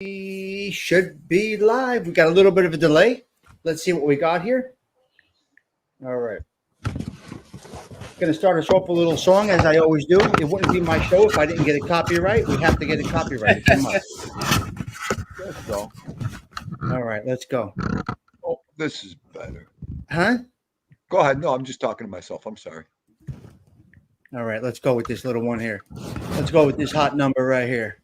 We should be live. We got a little bit of a delay. Let's see what we got here. All right. Going to start us off with a little song, as I always do. It wouldn't be my show if I didn't get a copyright. We have to get it copyrighted. Come on. Let's go. All right, let's go. Oh, this is better. Huh? Go ahead. No, I'm just talking to myself. I'm sorry. All right, let's go with this little one here. Let's go with this hot number right here.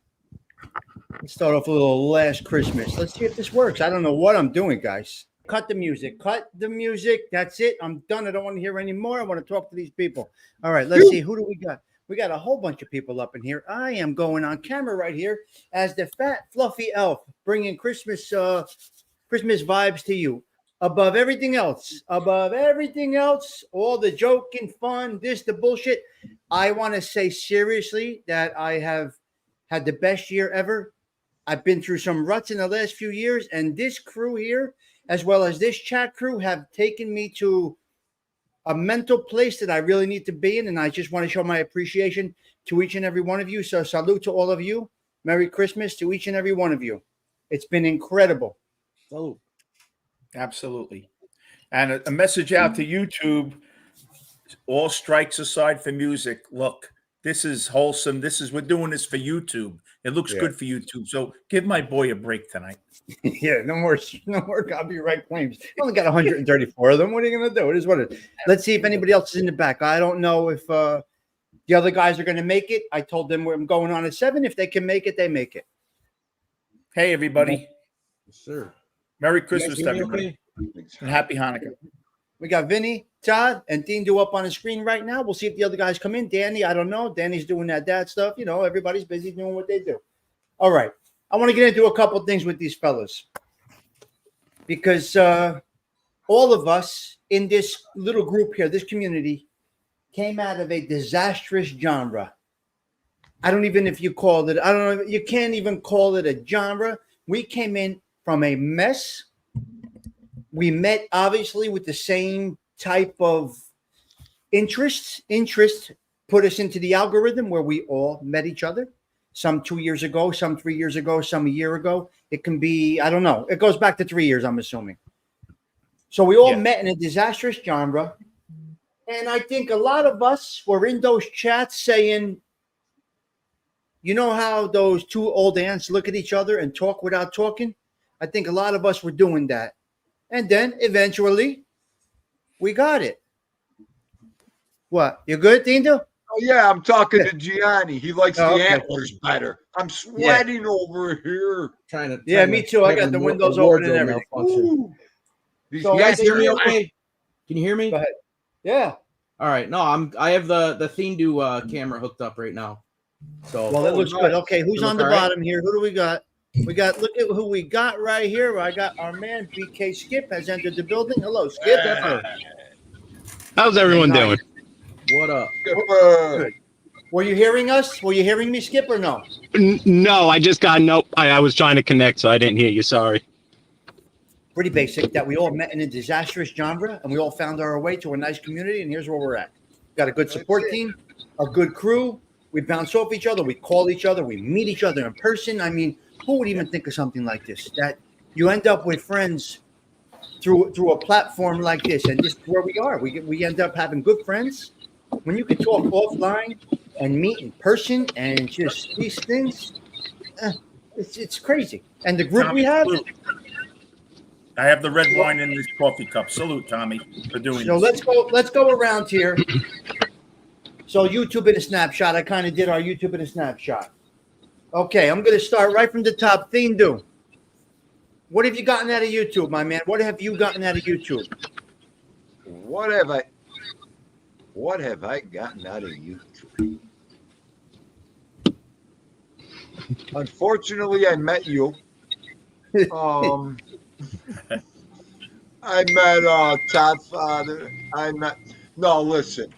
Let's start off with a little Last Christmas. Let's see if this works. I don't know what I'm doing, guys. Cut the music. Cut the music. That's it. I'm done. I don't want to hear any more. I want to talk to these people. All right, let's see. Who do we got? We got a whole bunch of people up in here. I am going on camera right here as the fat, fluffy elf, bringing Christmas vibes to you. Above everything else, all the joking, fun, the bullshit. I want to say seriously that I have had the best year ever. I've been through some ruts in the last few years, and this crew here, as well as this chat crew, have taken me to a mental place that I really need to be in, and I just want to show my appreciation to each and every one of you. So salute to all of you. Merry Christmas to each and every one of you. It's been incredible. Salute. Absolutely. And a message out to YouTube, all strikes aside for music. Look, this is wholesome. We're doing this for YouTube. It looks good for YouTube. So give my boy a break tonight. Yeah, no more copyright claims. I only got 134 of them. What are you going to do? It is what it is. Let's see if anybody else is in the back. I don't know if the other guys are going to make it. I told them I'm going on at 7. If they can make it, they make it. Hey, everybody. Yes, sir. Merry Christmas to everybody. And Happy Hanukkah. We got Vinny, Todd, and Theendu up on the screen right now. We'll see if the other guys come in. Danny, I don't know. Danny's doing that dad stuff. You know, everybody's busy doing what they do. All right. I want to get into a couple of things with these fellas because all of us in this little group here, this community, came out of a disastrous genre. I don't even if you call it, I don't know. You can't even call it a genre. We came in from a mess. We met obviously with the same type of interest. Interest put us into the algorithm where we all met each other. Some 2 years ago, some 3 years ago, some a year ago. It can be, I don't know. It goes back to 3 years, I'm assuming. So we all met in a disastrous genre. And I think a lot of us were in those chats saying, you know how those two old ants look at each other and talk without talking? I think a lot of us were doing that. And then eventually we got it. What? You good, Theendu? Oh, yeah, I'm talking to Gianni. He likes the antlers better. I'm sweating over here. Me too. I got the windows open and everything. So you guys hear me okay? Can you hear me? Go ahead. Yeah. All right. No, I have the Theendu camera hooked up right now. So well, it looks good. Okay, who's on the bottom here? Who do we got? Look at who we got right here. I got our man BK Skip has entered the building. Hello, Skip. How's everyone doing? What up? Good. Were you hearing us? Were you hearing me, Skip, or no? No, I just got I was trying to connect, so I didn't hear you. Sorry. Pretty basic that we all met in a disastrous genre and we all found our way to a nice community. And here's where we're at. Got a good support team, a good crew. We bounce off each other. We call each other. We meet each other in person. I mean, who would even think of something like this? That you end up with friends through a platform like this, and this is where we are. We end up having good friends. When you can talk offline and meet in person and just these things, it's crazy. And the group we have. I have the red wine in this coffee cup. Salute, Tommy, for doing this. So let's go around here. So YouTube in a snapshot. I kind of did our YouTube in a snapshot. Okay, I'm going to start right from the top. Theendu, what have you gotten out of YouTube, my man? What have you gotten out of YouTube? What have I gotten out of YouTube? Unfortunately, I met you. I met Toddfather. No, listen.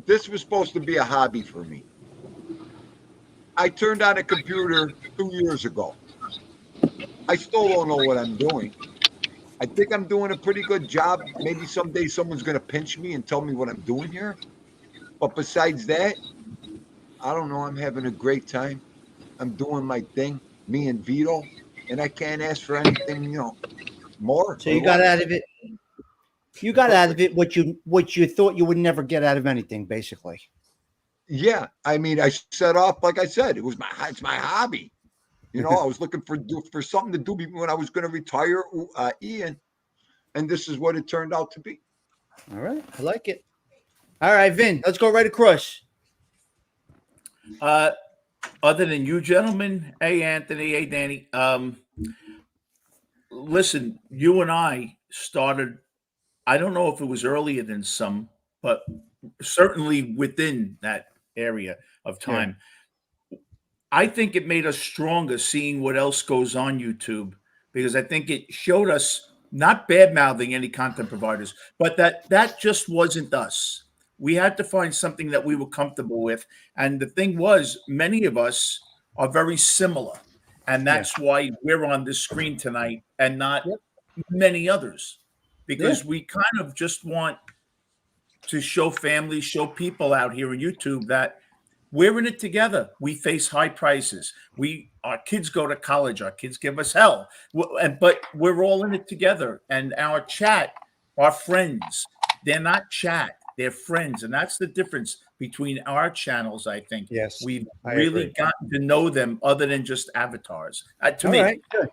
This was supposed to be a hobby for me. I turned on a computer 2 years ago. I still don't know what I'm doing. I think I'm doing a pretty good job. Maybe someday someone's going to pinch me and tell me what I'm doing here. But besides that, I don't know. I'm having a great time. I'm doing my thing. me and Vito, and I can't ask for anything, more. So you got out of it. You got out of it what you thought you would never get out of anything, basically. Yeah, I mean, I set off like I said, it's my hobby. I was looking for something to do when I was going to retire, Ian, and this is what it turned out to be. All right, I like it. All right, Vin, let's go right across. Other than you gentlemen, hey Anthony, hey Danny, listen, you and I started, I don't know if it was earlier than some, but certainly within that area of time. I think it made us stronger seeing what else goes on YouTube, because I think it showed us, not bad mouthing any content providers, but that just wasn't us. We had to find something that we were comfortable with. And the thing was, many of us are very similar. And that's why we're on this screen tonight and not many others, because we kind of just want to show families, show people out here on YouTube that we're in it together. We face high prices. Our kids go to college. Our kids give us hell. But we're all in it together. And our chat, our friends, they're not chat. They're friends. And that's the difference between our channels, I think. Yes, We've I really agree. gotten to know them other than just avatars. To me. All right, good.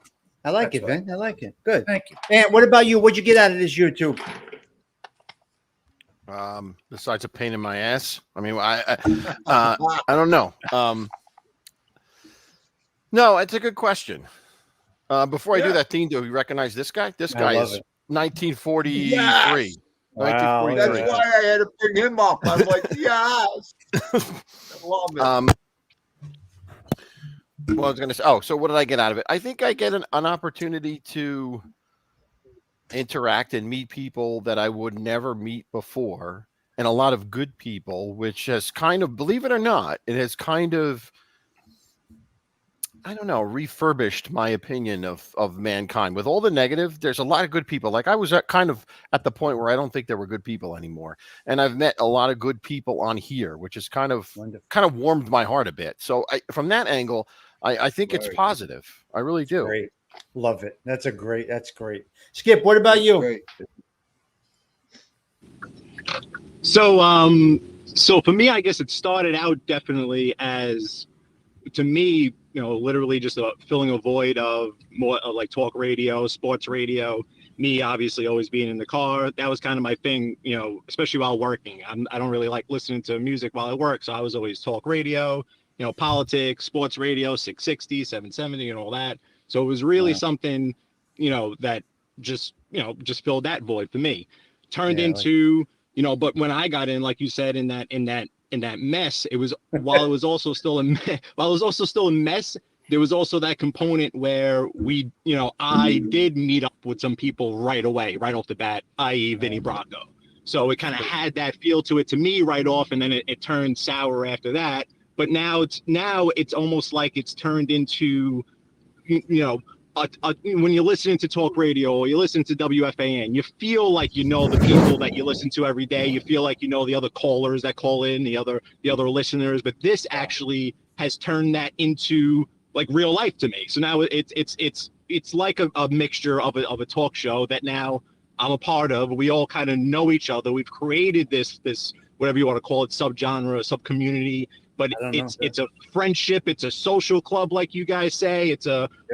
I like That's it, Vin. I like it. Good. Thank you. And what about you? What'd you get out of this YouTube? Besides a pain in my ass, I mean, I don't know. No, it's a good question. Before I do that, Theendu, do you recognize this guy? This guy is 1943. Yes! Wow, 1943. That's why I had to bring him up. I'm like, yes. I love it. Well, I was going to say, so what did I get out of it? I think I get an opportunity to interact and meet people that I would never meet before, and a lot of good people, which has kind of, believe it or not, it has kind of, I don't know, refurbished my opinion of mankind. With all the negative, there's a lot of good people. Like I was kind of at the point where I don't think there were good people anymore, and I've met a lot of good people on here, which has kind of warmed my heart a bit. So from that angle, I think it's positive. I really do. Great. Love it. That's great. Skip, what about you? Great. So for me, I guess it started out definitely as, to me, literally just filling a void of more of like talk radio, sports radio. Me, obviously, always being in the car. That was kind of my thing, especially while working. I don't really like listening to music while I work, so I was always talk radio, politics, sports radio, 660, 770, and all that. So it was really something, that just filled that void for me. Turned into, but when I got in, like you said, in that mess, it was, while it was also still a mess, there was also that component where I did meet up with some people right away, right off the bat, i.e. Vinny Bracco. So it kind of had that feel to it to me right off, and then it turned sour after that. But now it's almost like it's turned into, when you're listening to talk radio or you listen to WFAN, you feel like the people that you listen to every day. You feel like the other callers that call in, the other listeners. But this actually has turned that into like real life to me. So now it's like a mixture of a talk show that now I'm a part of. We all kind of know each other. We've created this whatever you want to call it, subgenre, sub-community. But it's a friendship, it's a social club, like you guys say. It's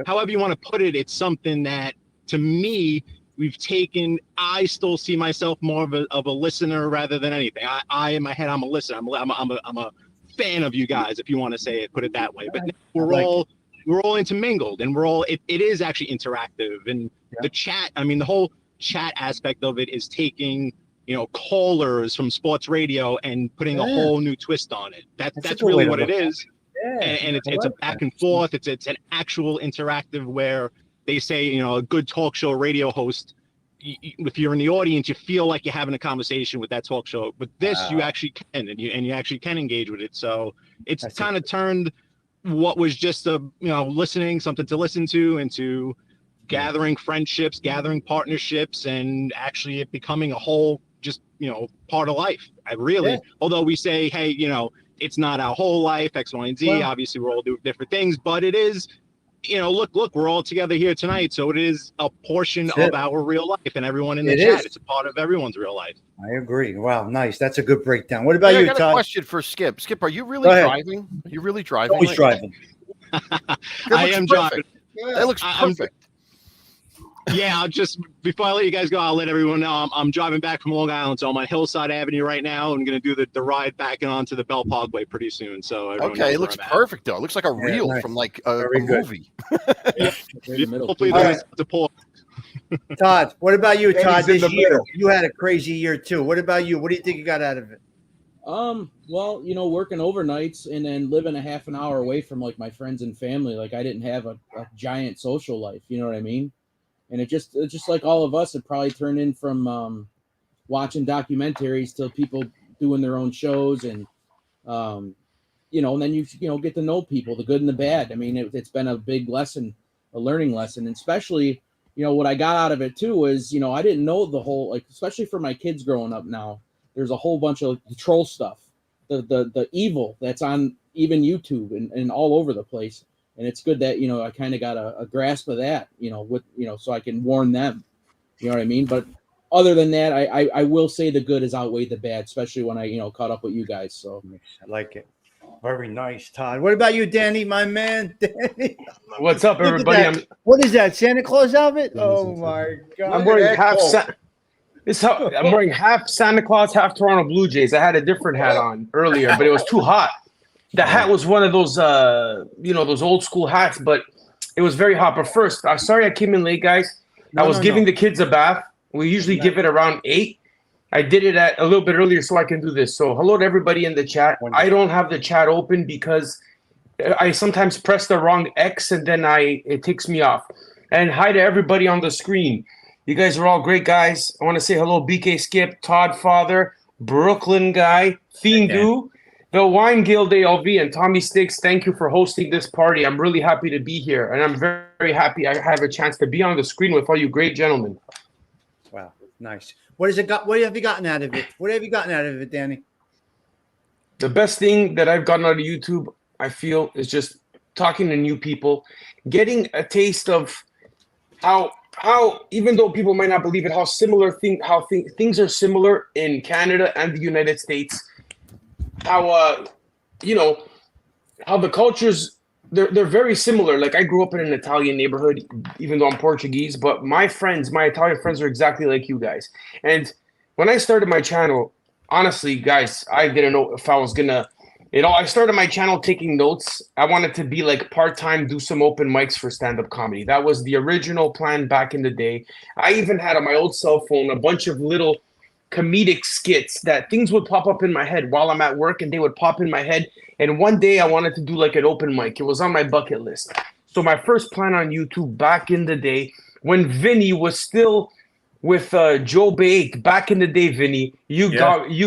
however you want to put it. It's something that, to me, we've taken. I still see myself more of a listener rather than anything. I in my head, I'm a listener. I'm a fan of you guys, if you want to say it, put it that way. But we're all intermingled, and it is actually interactive. And the chat, I mean, the whole chat aspect of it is taking callers from sports radio and putting a whole new twist on it. That's really what it is. Yeah, and it's a back and forth. It's an actual interactive where they say, a good talk show radio host, if you're in the audience, you feel like you're having a conversation with that talk show. But this, you actually can, and you actually can engage with it. So it's kind of turned what was just listening, something to listen to, into gathering friendships, gathering partnerships, and actually it becoming a whole part of life. Although we say, hey, it's not our whole life, X, Y, and Z. Obviously, we're all doing different things, but it is look, we're all together here tonight, so it is a portion That's of it. our real life, and everyone in the It chat, is. it's a part of everyone's real life. I agree. Wow, nice. That's a good breakdown. What about Hey, I you, got a Todd? question for Skip. Skip, are you really Go ahead. driving? Are you really driving? Always right driving. I am driving. That looks I'm- perfect. Yeah, before I let you guys go, I'll let everyone know I'm driving back from Long Island, so I'm on Hillside Avenue right now. I'm going to do the ride back onto the Bell Parkway pretty soon. So everyone Okay, knows it where looks I'm at. perfect though. It looks like a reel nice. from like a Very good. movie. Yeah, Right in the middle. hopefully All there's support. Todd, what about you, Danny's Todd? in This the year, middle. you had a crazy year too. What about you? What do you think you got out of it? Well, working overnights and then living a half an hour away from like my friends and family, like I didn't have a giant social life, you know what I mean? And it's just like all of us, it probably turned in from watching documentaries till people doing their own shows, and and then you get to know people, the good and the bad. I mean, it's been a big lesson, a learning lesson, and especially what I got out of it too is I didn't know the whole, like, especially for my kids growing up now. There's a whole bunch of troll stuff, the evil that's on even YouTube and all over the place. And it's good that, I kind of got a grasp of that, so I can warn them, you know what I mean? But other than that, I will say the good has outweighed the bad, especially when I, caught up with you guys. So I like it. Very nice, Todd. What about you, Danny, my man? Danny. What's up, Look at everybody? that. What is that, Santa Claus outfit? Oh, my God. I'm wearing half. Colt. I'm wearing half Santa Claus, half Toronto Blue Jays. I had a different hat on earlier, but it was too hot. The hat was one of those, those old school hats, but it was very hot. But first, I'm sorry I came in late, guys. I was giving the kids a bath. We usually give it around 8. I did it at a little bit earlier so I can do this. So hello to everybody in the chat. I don't have the chat open because I sometimes press the wrong X and then it takes me off. And hi to everybody on the screen. You guys are all great guys. I want to say hello, BK Skip, Toddfather, Brooklyn Guy, Theendu, the Wine Guild ALV, and Tommy Stigs. Thank you for hosting this party. I'm really happy to be here, and I'm very, very happy I have a chance to be on the screen with all you great gentlemen. Wow, nice. What has it got? What have you gotten out of it? What have you gotten out of it, Danny? The best thing that I've gotten out of YouTube, I feel, is just talking to new people, getting a taste of how even though people might not believe it, how things are similar in Canada and the United States. How how the cultures they're very similar. Like I grew up in an Italian neighborhood, even though I'm Portuguese, but my Italian friends are exactly like you guys. And when I started my channel, honestly, guys, I didn't know if I was gonna. I started my channel taking notes. I wanted to be like part-time, do some open mics for stand-up comedy. That was the original plan back in the day. I even had on my old cell phone a bunch of little comedic skits that things would pop up in my head while I'm at work, and they would pop in my head. And one day I wanted to do like an open mic. It was on my bucket list. So my first plan on YouTube back in the day, when Vinny was still with Joe Bake, back in the day, Vinny, you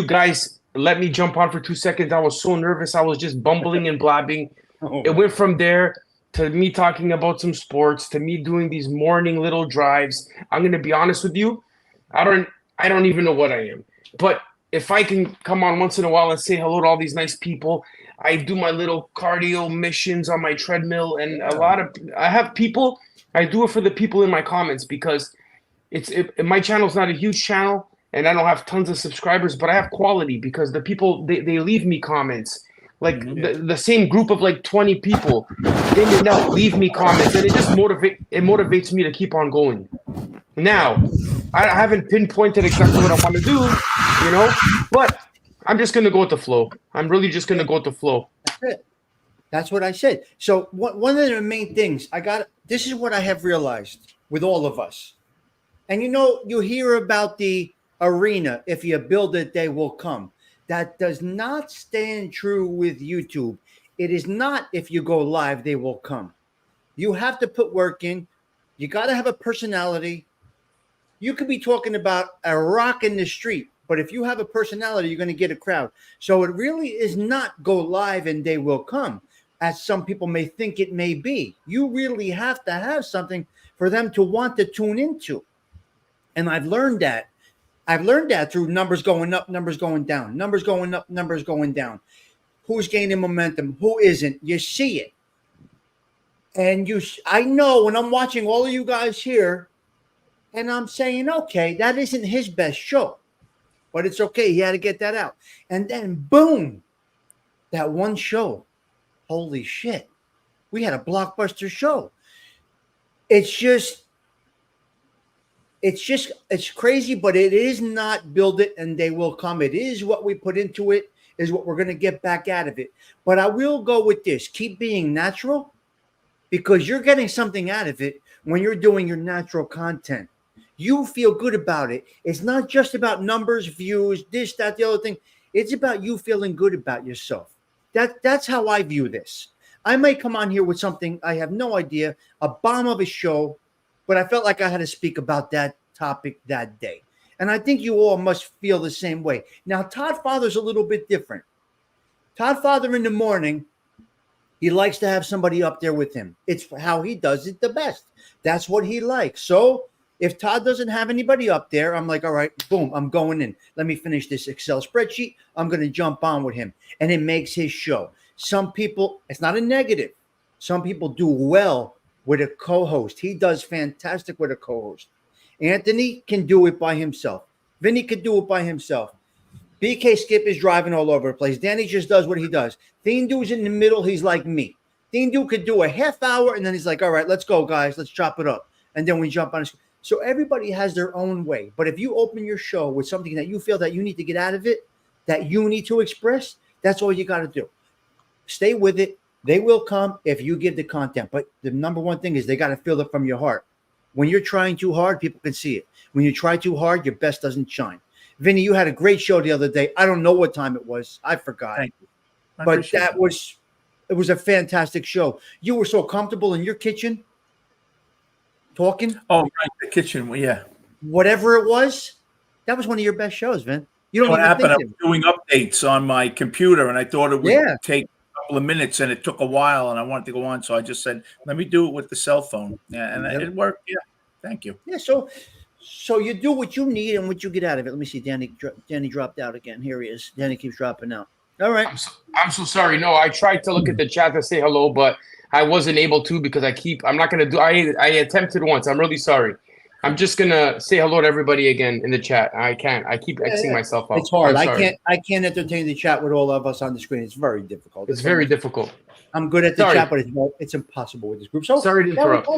guys let me jump on for 2 seconds. I was so nervous. I was just bumbling and blabbing. Oh, It went from there to me talking about some sports, to me doing these morning little drives. I'm going to be honest with you. I don't even know what I am. But if I can come on once in a while and say hello to all these nice people, I do my little cardio missions on my treadmill, and I have people. I do it for the people in my comments because my channel's not a huge channel, and I don't have tons of subscribers, but I have quality because the people they leave me comments. Like the same group of like 20 people, they may not leave me comments, and it just motivates me to keep on going. Now, I haven't pinpointed exactly what I want to do, but I'm just going to go with the flow. I'm really just going to go with the flow. That's it. That's what I said. So one of the main things this is what I have realized with all of us. And you hear about the arena. If you build it, they will come. That does not stand true with YouTube. It is not if you go live, they will come. You have to put work in. You got to have a personality. You could be talking about a rock in the street, but if you have a personality, you're going to get a crowd. So it really is not go live and they will come, as some people may think it may be. You really have to have something for them to want to tune into. And I've learned that. Through numbers going up, numbers going down, numbers going up, numbers going down. Who's gaining momentum? Who isn't? You see it. And I know when I'm watching all of you guys here, and I'm saying, okay, that isn't his best show, but it's okay. He had to get that out. And then boom, that one show. Holy shit. We had a blockbuster show. It's crazy, but it is not build it and they will come. It is what we put into it, is what we're going to get back out of it. But I will go with this. Keep being natural, because you're getting something out of it when you're doing your natural content. You feel good about it. It's not just about numbers, views, this, that, the other thing. It's about you feeling good about yourself. That's how I view this. I might come on here with something, I have no idea, a bomb of a show, but I felt like I had to speak about that topic that day. And I think you all must feel the same way. Now, Toddfather's a little bit different. Toddfather in the morning, he likes to have somebody up there with him. It's how he does it the best. That's what he likes. So if Todd doesn't have anybody up there, I'm like, all right, boom, I'm going in. Let me finish this Excel spreadsheet. I'm going to jump on with him. And it makes his show. Some people, it's not a negative. Some people do well with a co-host. He does fantastic with a co-host. Anthony can do it by himself. Vinny can do it by himself. BK Skip is driving all over the place. Danny just does what he does. Theendu's in the middle. He's like me. Theendu could do a half hour, and then he's like, all right, let's go, guys. Let's chop it up. And then we jump on. So everybody has their own way. But if you open your show with something that you feel that you need to get out of it, that you need to express, that's all you got to do. Stay with it. They will come if you give the content. But the number one thing is they got to feel it from your heart. When you're trying too hard, people can see it. When you try too hard, your best doesn't shine. Vinny, you had a great show the other day. I don't know what time it was. I forgot. Thank you. But it was a fantastic show. You were so comfortable in your kitchen talking. Oh, right, the kitchen. Well, yeah. Whatever it was, that was one of your best shows, Vin. You don't What even happened? I think was doing updates on my computer, and I thought it would Yeah. take a couple of minutes, and it took a while, and I wanted to go on, so I just said, "Let me do it with the cell phone." Yeah, and Yep. it worked. Yeah, thank you. Yeah, so you do what you need and what you get out of it. Let me see. Danny dropped out again. Here he is. Danny keeps dropping out. All right. I'm so sorry. No, I tried to look at the chat to say hello, but I wasn't able to because I'm not gonna do. I attempted once. I'm really sorry. I'm just gonna say hello to everybody again in the chat. I can't. I keep Xing myself out. It's hard. I'm sorry. I can't entertain the chat with all of us on the screen. It's very difficult. It's very difficult. I'm good at the Sorry. chat, but it's impossible with this group. So Sorry to interrupt.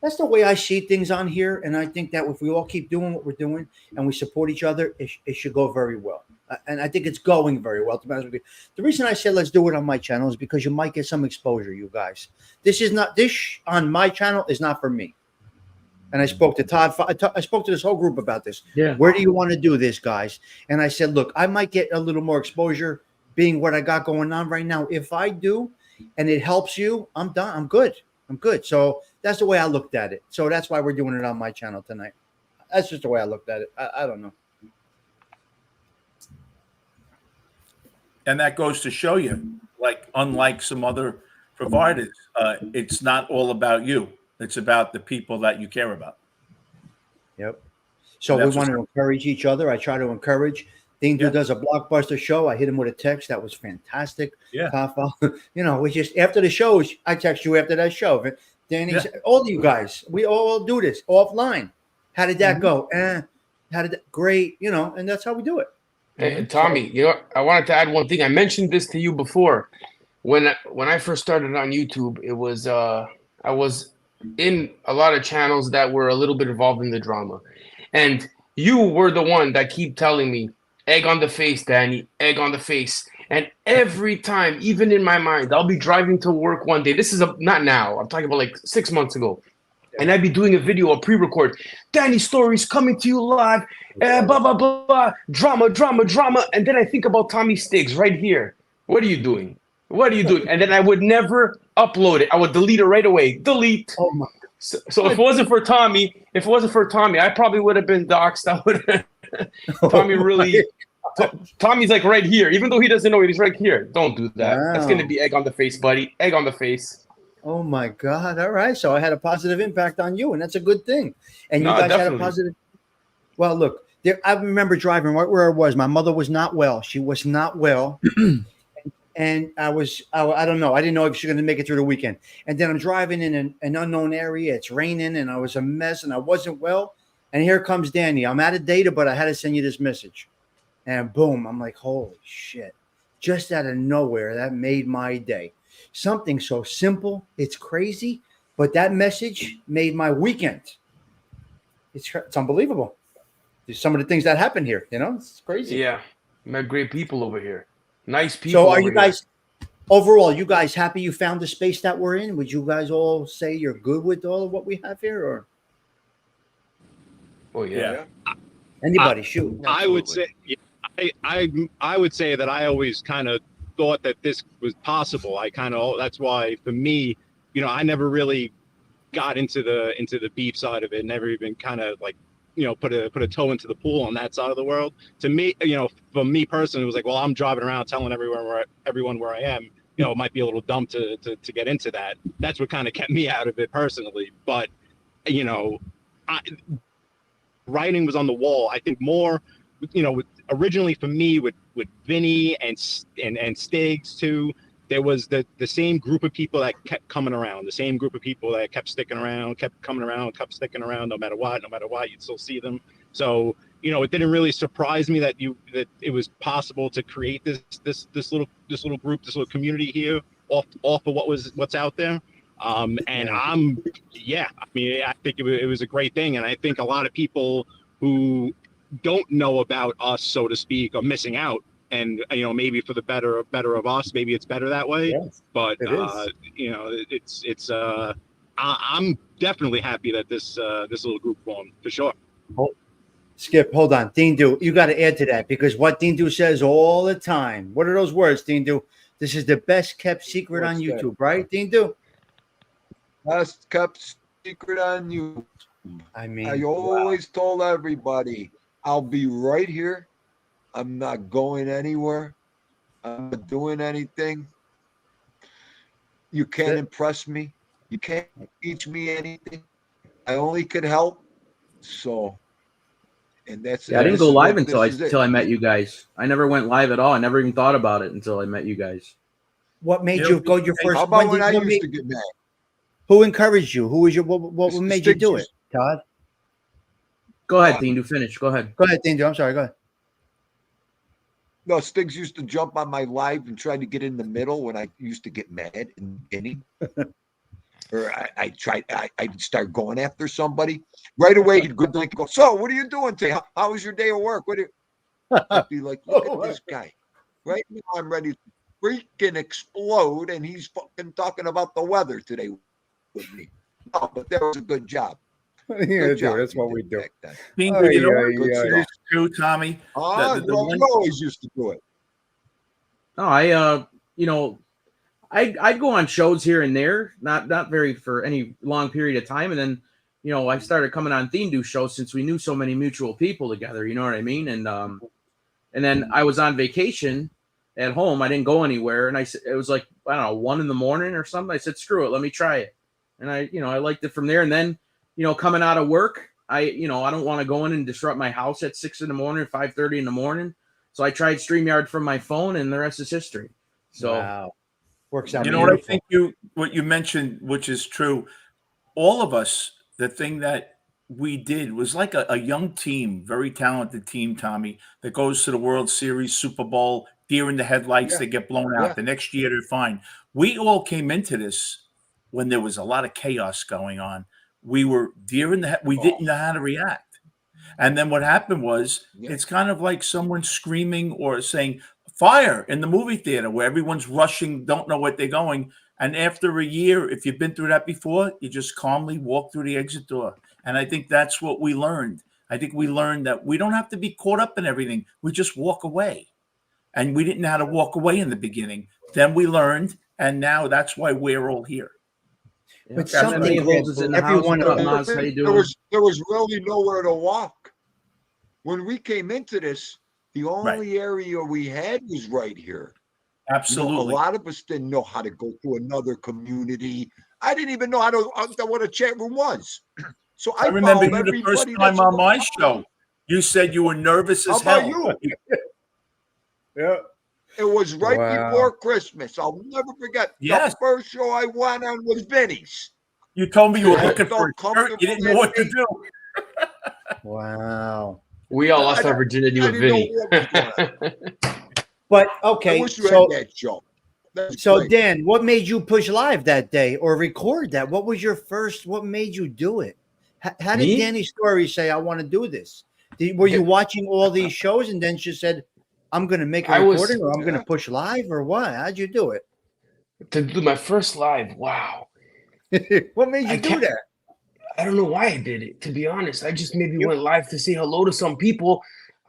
That's the way I see things on here, and I think that if we all keep doing what we're doing and we support each other, it should go very well. And I think it's going very well. To be honest with you, the reason I said let's do it on my channel is because you might get some exposure, you guys. This on my channel is not for me. And I spoke to Todd. I spoke to this whole group about this. Yeah. Where do you want to do this, guys? And I said, look, I might get a little more exposure being what I got going on right now. If I do, and it helps you, I'm done. I'm good. So that's the way I looked at it. So that's why we're doing it on my channel tonight. That's just the way I looked at it. I don't know. And that goes to show you, like, unlike some other providers, it's not all about you. It's about the people that you care about. Yep. So we want to encourage each other. I try to encourage. Theendu does a blockbuster show. I hit him with a text. That was fantastic. Yeah. We just, after the shows, I text you after that show. Danny, all of you guys, we all do this offline. How did that go? Great, and that's how we do it. Hey, Tommy, I wanted to add one thing. I mentioned this to you before. When I first started on YouTube, it was I was in a lot of channels that were a little bit involved in the drama. And you were the one that keep telling me, egg on the face, Danny, egg on the face. And every time, even in my mind, I'll be driving to work one day. This is not now. I'm talking about like 6 months ago. And I'd be doing a video, a pre-record. Danny Stories coming to you live. Blah, blah, blah, blah. Drama, drama, drama. And then I think about Tommy Stigs right here. What are you doing? What are you doing? And then I would never upload it. I would delete it right away. Delete. Oh my. So if it wasn't for Tommy, I probably would have been doxxed. I would. Tommy really. Tommy's like right here, even though he doesn't know it. He's right here. Don't do that. Wow. That's gonna be egg on the face, buddy. Egg on the face. Oh my God! All right, so I had a positive impact on you, and that's a good thing. And you guys definitely had a positive. Well, look, I remember driving right where I was. My mother was not well. She was not well, and I don't know. I didn't know if she was going to make it through the weekend. And then I'm driving in an unknown area. It's raining, and I was a mess, and I wasn't well. And here comes Danny. I'm out of data, but I had to send you this message. And boom, I'm like, holy shit. Just out of nowhere, that made my day. Something so simple, it's crazy, but that message made my weekend. It's unbelievable. There's some of the things that happen here, it's crazy. Yeah, met great people over here. Nice people. So are over you here. guys, overall, you guys happy you found the space that we're in? Would you guys all say you're good with all of what we have here, or Oh yeah. anybody? Shoot. I would say, I would say that I always kind of thought that this was possible. That's why for me, I never really got into the beef side of it. Never even kind of like, put a toe into the pool on that side of the world. To me, for me personally, it was like, well, I'm driving around telling everyone where I am. It might be a little dumb to get into that. That's what kind of kept me out of it personally. But writing was on the wall. I think more, originally for me with Vinny and Stigs too, there was the same group of people that kept coming around, the same group of people that kept sticking around, kept coming around, kept sticking around, no matter what, you'd still see them. So, it didn't really surprise me that it was possible to create this little group, this little community here off of what's out there. I think it was a great thing. And I think a lot of people who don't know about us, so to speak, are missing out. And, maybe for the better of us, maybe it's better that way. Yes, but, it is. I'm definitely happy that this little group formed, for sure. Skip, hold on. Theendu, you got to add to that, because what Theendu says all the time. What are those words, Theendu? This is the best kept secret on YouTube, right, Theendu? Best kept secret on YouTube. I mean, I always told everybody, I'll be right here. I'm not going anywhere. I'm not doing anything. You can't impress me. You can't teach me anything. I only could help. So, and that's Yeah, I didn't go live until I met you guys. I never went live at all. I never even thought about it until I met you guys. What made you go your first? How about when I used to get mad? Who encouraged you? Who was your? What made you do it, Todd? Go ahead, Theendu. Finish. Go ahead. Go ahead, Theendu. I'm sorry. Go ahead. No, Stigs used to jump on my live and try to get in the middle when I used to get mad in the beginning. Or I'd start going after somebody. Right away, he'd go, so what are you doing today? How was your day of work? I'd be like, look at this guy. Right now, I'm ready to freaking explode, and he's fucking talking about the weather today with me. No, but that was a good job. Yeah, that's what we do. You know what it is too, Tommy? You always used to do it. No, I'd go on shows here and there, not very for any long period of time, and then I started coming on Theendu shows since we knew so many mutual people together. You know what I mean? And then I was on vacation at home. I didn't go anywhere, and it was like, I don't know, 1 a.m. or something. I said, screw it, let me try it, and I liked it from there. And then coming out of work, I don't want to go in and disrupt my house at 6 a.m, 5:30 in the morning. So I tried StreamYard from my phone, and the rest is history. So wow. Works out. You know what I think what you mentioned, which is true. All of us, the thing that we did was like a young team, very talented team, Tommy, that goes to the World Series, Super Bowl, deer in the headlights, they get blown out. The next year they're fine. We all came into this when there was a lot of chaos going on. We were deer in the head. We didn't know how to react. And then what happened was it's kind of like someone screaming or saying fire in the movie theater where everyone's rushing, don't know what they're going. And after a year, if you've been through that before, you just calmly walk through the exit door. And I think that's what we learned. I think we learned that we don't have to be caught up in everything. We just walk away. And we didn't know how to walk away in the beginning. Then we learned, and now that's why we're all here. But something everyone, there was really nowhere to walk. When we came into this, the only area we had was right here. Absolutely. A lot of us didn't know how to go to another community. I didn't even know what a chat room was. So I remember you the first time on my show. You said you were nervous as hell. How about you? Yeah. It was right Wow. before Christmas. I'll never forget. Yes. The first show I went on was Vinny's. You told me you were I looking felt for a shirt. You didn't know comfortable what to that do. Wow. We all lost our virginity I with didn't know Vinny. what was going on. But I okay, wish you so had that show. That's so great. Dan, what made you push live that day or record that? What was your first? What made you do it? How did Me? Danny Story say, "I want to do this"? Were you watching all these shows and then she said, "I'm going to make a I was- recording or I'm going to push live" or what? How'd you do it? To do my first live, wow. What made you I do can't- that? I don't know why I did it, to be honest. I just maybe went live to say hello to some people.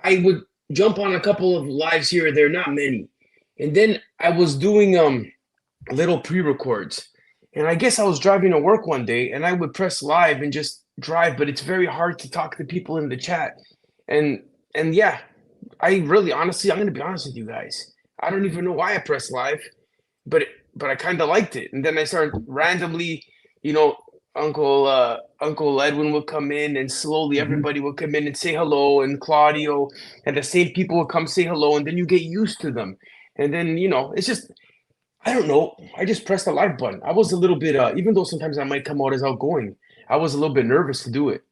I would jump on a couple of lives here or there, not many. And then I was doing little pre-records. And I guess I was driving to work one day and I would press live and just drive, but it's very hard to talk to people in the chat. And yeah, I really honestly, I'm gonna be honest with you guys. I don't even know why I pressed live, but I kind of liked it. And then I started randomly, you know, Uncle Edwin would come in and slowly everybody would come in and say hello, and Claudio and the same people would come say hello, and then you get used to them. And then, you know, it's just, I don't know. I just pressed the live button. I was a little bit, even though sometimes I might come out as outgoing, I was a little bit nervous to do it.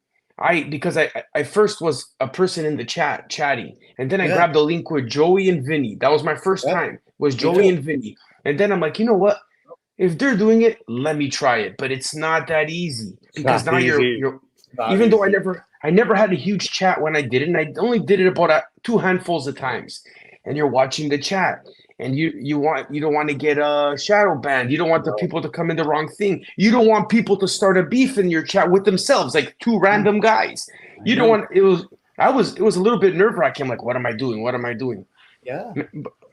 Because I first was a person in the chat chatting, and then I Yeah. grabbed a link with Joey and Vinny. That was my first Yep. time, was Me Joey too. and Vinny. And then I'm like, you know what? If they're doing it, let me try it. But it's not that easy because not now easy. you're Not even though easy. I never had a huge chat when I did it, and I only did it about 2 handfuls of times. And you're watching the chat, and you don't want to get shadow banned. You don't want the people to come in the wrong thing. You don't want people to start a beef in your chat with themselves, like two random guys. You don't want it was a little bit nerve-wracking. Like, what am I doing? What am I doing? Yeah.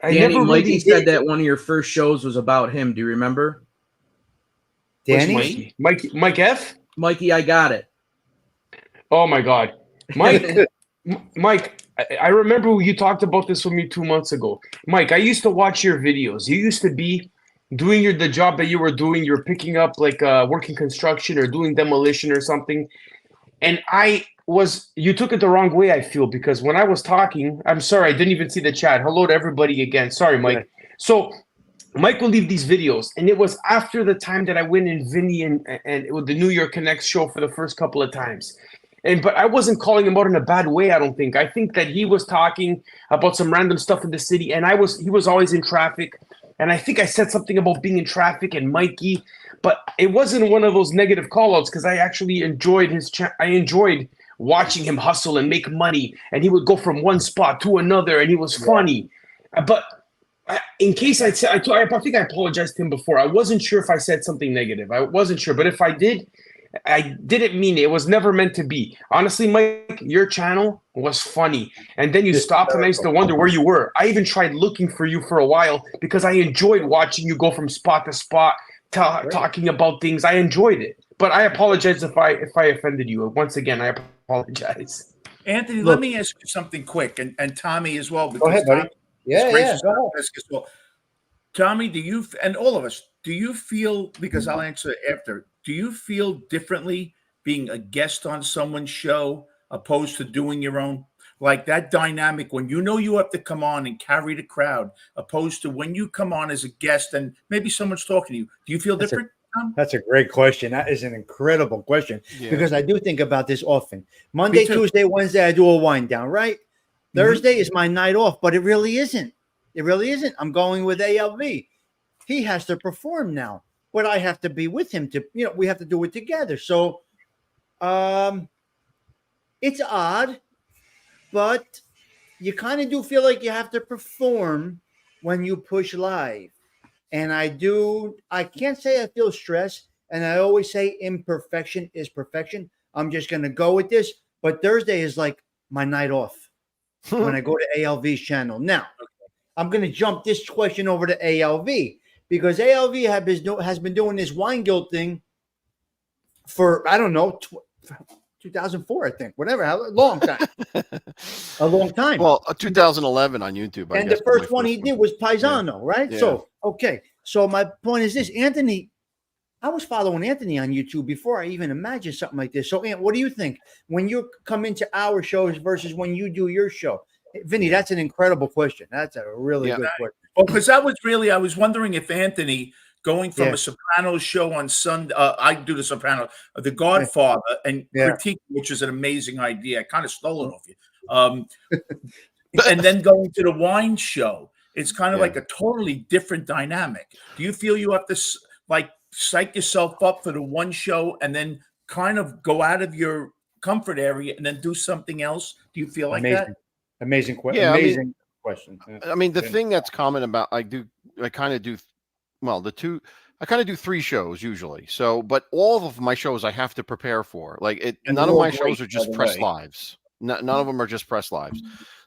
I Danny, never Mikey really said that one of your first shows was about him. Do you remember? Which Danny? Mike F. Mikey, I got it. Oh my God, Mike. Mike, I remember you talked about this with me 2 months ago. Mike, I used to watch your videos. You used to be doing the job that you were doing. You were picking up like working construction or doing demolition or something. And you took it the wrong way, I feel, because when I was talking, I'm sorry, I didn't even see the chat. Hello to everybody again. Sorry, Mike. Yeah. So Mike will leave these videos. And it was after the time that I went in Vinny and with the New York Connect show for the first couple of times. But I wasn't calling him out in a bad way, I don't think. I think that he was talking about some random stuff in the city, and he was always in traffic. And I think I said something about being in traffic and Mikey, but it wasn't one of those negative call-outs because I actually enjoyed I enjoyed watching him hustle and make money, and he would go from one spot to another, and he was funny. But in case I think I apologized to him before. I wasn't sure if I said something negative. I wasn't sure, but if I did, I didn't mean it. It was never meant to be. Honestly, Mike, your channel was funny. And then you stopped and I used to wonder where you were. I even tried looking for you for a while because I enjoyed watching you go from spot to spot, talking about things. I enjoyed it. But I apologize if I offended you. Once again, I apologize. Anthony, let me ask you something quick, and Tommy as well. Go ahead, buddy. Tommy Yeah, is gracious go enough ahead. to ask as well. Tommy, do you and all of us, do you feel, because I'll answer after, do you feel differently being a guest on someone's show opposed to doing your own? Like that dynamic when you know you have to come on and carry the crowd, opposed to when you come on as a guest and maybe someone's talking to you. Do you feel different, Tom? That's a great question. That is an incredible question because I do think about this often. Monday, Tuesday, Wednesday, I do a wind down, right? Thursday is my night off, but it really isn't. It really isn't. I'm going with ALV. He has to perform now, but I have to be with him we have to do it together. So it's odd, but you kind of do feel like you have to perform when you push live. And I can't say I feel stress. And I always say imperfection is perfection. I'm just going to go with this. But Thursday is like my night off when I go to ALV's channel. Now, I'm going to jump this question over to ALV because ALV has been doing this wine guild thing for, I don't know, 2004, I think, whatever, a long time. A long time. Well, 2011 on YouTube. And the first one he did was Paisano, right? Yeah. So, okay. So my point is this, Anthony, I was following Anthony on YouTube before I even imagined something like this. So, Ant, what do you think when you come into our shows versus when you do your show? Vinny, that's an incredible question. That's a really good question. Well, because that was really, I was wondering if Anthony going from Yeah. a Sopranos show on Sunday, I do the Sopranos, The Godfather, and Yeah. critique, which is an amazing idea. I kind of stole it off you. And then going to the wine show, it's kind of Yeah. like a totally different dynamic. Do you feel you have to like psych yourself up for the one show and then kind of go out of your comfort area and then do something else? Do you feel like that? Amazing Yeah, I mean- amazing question. Yeah. I mean, the Yeah. thing that's common about I kind of do, well, I kind of do 3 shows usually. So, but all of my shows I have to prepare for. Like And none they're of all my great, shows are by just the press way. lives. None of them are just press lives.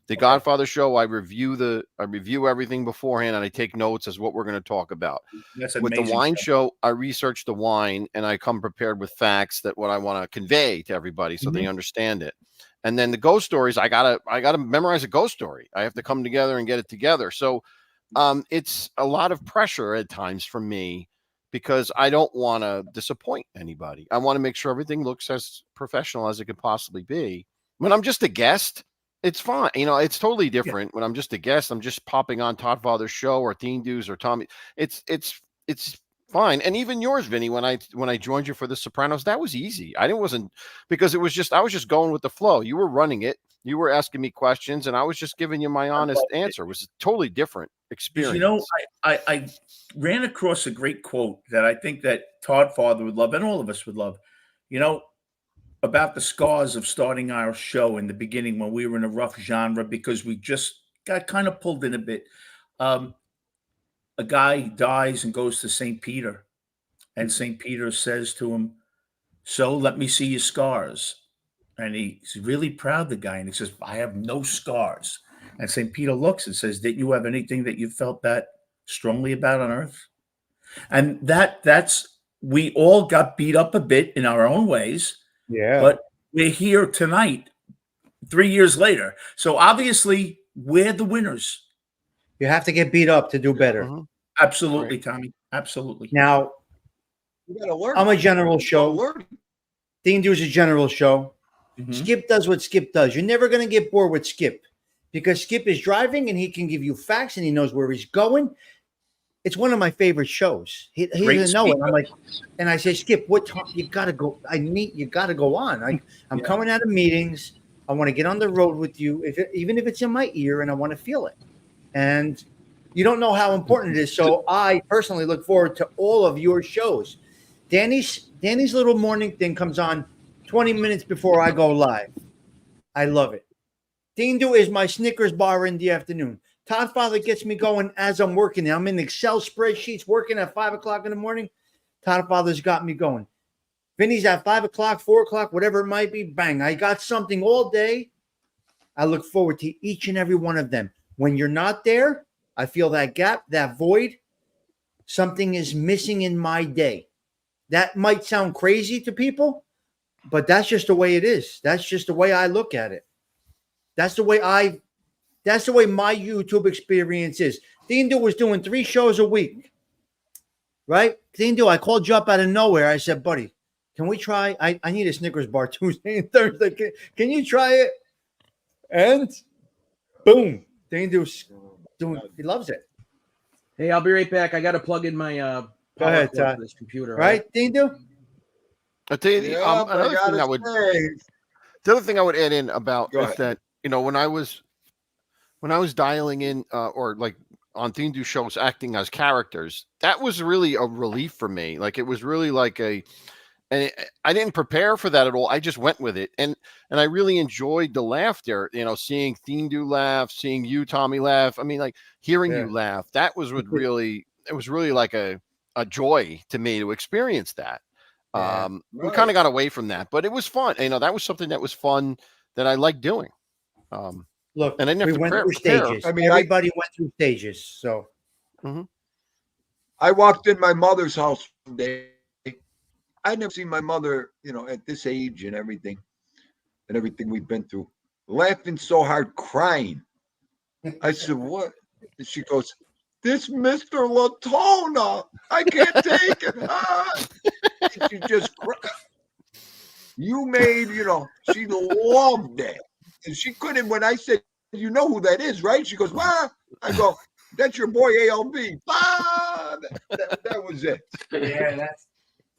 The Godfather show, I review everything beforehand and I take notes as what we're going to talk about. That's With the amazing wine stuff. show, I research the wine and I come prepared with facts that what I want to convey to everybody so they understand it. And then the ghost stories, I gotta memorize a ghost story. I have to come together and get it together. So it's a lot of pressure at times for me because I don't want to disappoint anybody. I want to make sure everything looks as professional as it could possibly be. When I'm just a guest, it's fine. You know, it's totally different. When I'm just a guest, I'm just popping on Toddfather's show or Theendu's or Tommy. It's fine. And even yours, Vinny, when I joined you for the Sopranos, that was easy. I wasn't because it was just I was just going with the flow. You were running it. You were asking me questions, and I was just giving you my honest answer. It was a totally different experience. You know, I ran across a great quote that I think that Toddfather would love and all of us would love. You know, about the scars of starting our show in the beginning when we were in a rough genre because we just got kind of pulled in a bit. A guy dies and goes to St. Peter, and St. Peter says to him, "So let me see your scars." And he's really proud, the guy, and he says, "I have no scars." And St. Peter looks and says, "Did you have anything that you felt that strongly about on earth?" And that's we all got beat up a bit in our own ways, Yeah. but we're here tonight, 3 years later. So obviously, we're the winners. You have to get beat up to do better. Mhm. Absolutely, Tommy. Absolutely. Now, You gotta learn. I'm a general show. Learn. Theendu's a general show. Mhm. Skip does what Skip does. You're never going to get bored with Skip because Skip is driving and he can give you facts and he knows where he's going. It's one of my favorite shows. He Great doesn't know it. speaker. I'm like, and I say, Skip, what time you got to go? You got to go on. I'm Yeah. coming out of meetings. I want to get on the road with you, even if it's in my ear, and I want to feel it. And you don't know how important it is. So I personally look forward to all of your shows. Danny's little morning thing comes on 20 minutes before I go live. I love it. Theendu is my Snickers bar in the afternoon. Toddfather gets me going as I'm working. I'm in Excel spreadsheets working at 5 o'clock in the morning. Toddfather's got me going. Vinny's at 5 o'clock, 4 o'clock, whatever it might be. Bang. I got something all day. I look forward to each and every one of them. When you're not there, I feel that gap, that void. Something is missing in my day. That might sound crazy to people, but that's just the way it is. That's just the way I look at it. That's the way my YouTube experience is. Theendu was doing 3 shows a week, right? Theendu, I called you up out of nowhere. I said, buddy, can we try? I need a Snickers bar Tuesday and Thursday. Can you try it? And boom, Theendu's doing. He loves it. Hey, I'll be right back. I got to plug in my Go power ahead, cord Todd. for this computer. Right, Theendu? I'll tell you, Yeah, but I another thing gotta I would say, the other thing I would add in about Go is ahead. that, you know, when I was dialing in or like on Theendu shows acting as characters, that was really a relief for me. Like it was really like and I didn't prepare for that at all. I just went with it, and I really enjoyed the laughter. You know, seeing Theendu laugh, seeing you, Tommy, laugh. I mean, like hearing Yeah. you laugh. That was what really. It was really like a joy to me to experience that. Yeah. We kind of got away from that, but it was fun. You know, that was something that was fun that I liked doing. Look, And I didn't have we to went through prepare. stages. I mean, Everybody went through stages. So I walked in my mother's house one day. I'd never seen my mother, you know, at this age and everything we've been through, laughing so hard, crying. I said, "What?" And she goes, "This Mr. Latona, I can't take it." And she just cried. You made, you know, she loved that. And she couldn't, when I said, "You know who that is, right?" She goes, "What?" I go, That's your boy ALV. Ah, that was it. Yeah,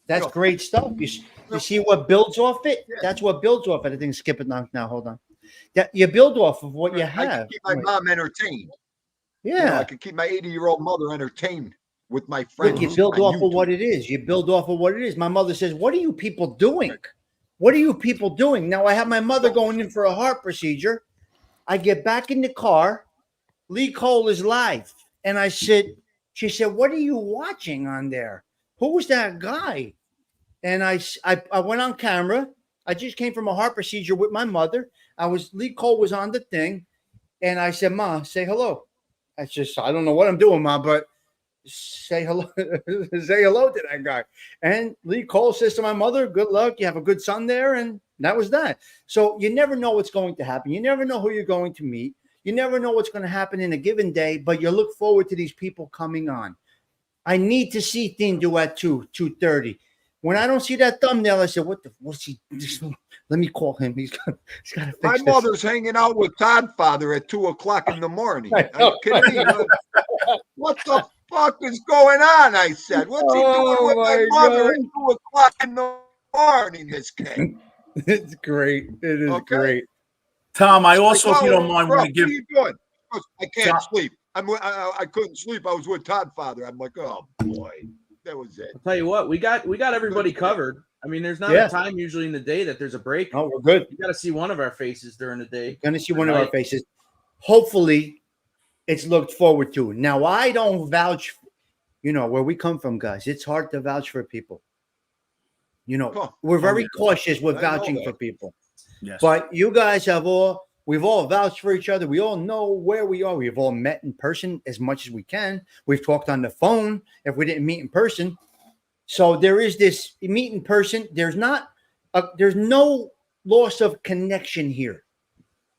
that's great stuff. You see what builds off it? That's what builds off it. I think skip it now. Hold on. That you build off of what you I can have. keep my mom entertained. Yeah. I can keep my 80-year-old mother entertained with my friends. Look, you build on off of YouTube. what it is. You build off of what it is. My mother says, "What are you people doing? What are you people doing?" Now I have my mother going in for a heart procedure. I get back in the car. Lee Cole is live, and I said, "She said, what are you watching on there? Who's that guy?" And I went on camera. I just came from a heart procedure with my mother. Lee Cole was on the thing, and I said, "Ma, say hello." I don't know what I'm doing, Ma, but say hello, say hello to that guy. And Lee Cole says to my mother, "Good luck. You have a good son there." And that was that. So you never know what's going to happen. You never know who you're going to meet. You never know what's going to happen in a given day, but you look forward to these people coming on. I need to see Theendu at 2:30. When I don't see that thumbnail, I said, what's he? Let me call him. He's got to fix My this. mother's hanging out with Toddfather at 2:00 in the morning. Are you kidding me? What the fuck is going on? I said, what's he doing with my mother at 2:00 in the morning? This kid. It's great. It is great. Tom, I also, if you don't Bro, mind, what want to give. are you doing? I can't sleep. I couldn't sleep. I was with Toddfather. I'm like, oh boy, that was it. I'll tell you what, we got everybody covered. I mean, there's not a time usually in the day that there's a break. Oh, we're good. You got to see one of our faces during the day. Going to see one of our faces. Hopefully, it's looked forward to. Now, I don't vouch, where we come from, guys. It's hard to vouch for people. We're very cautious with vouching for people. Yes. But you guys we've all vouched for each other. We all know where we are. We've all met in person as much as we can. We've talked on the phone if we didn't meet in person. So there is this meet in person. There's no loss of connection here.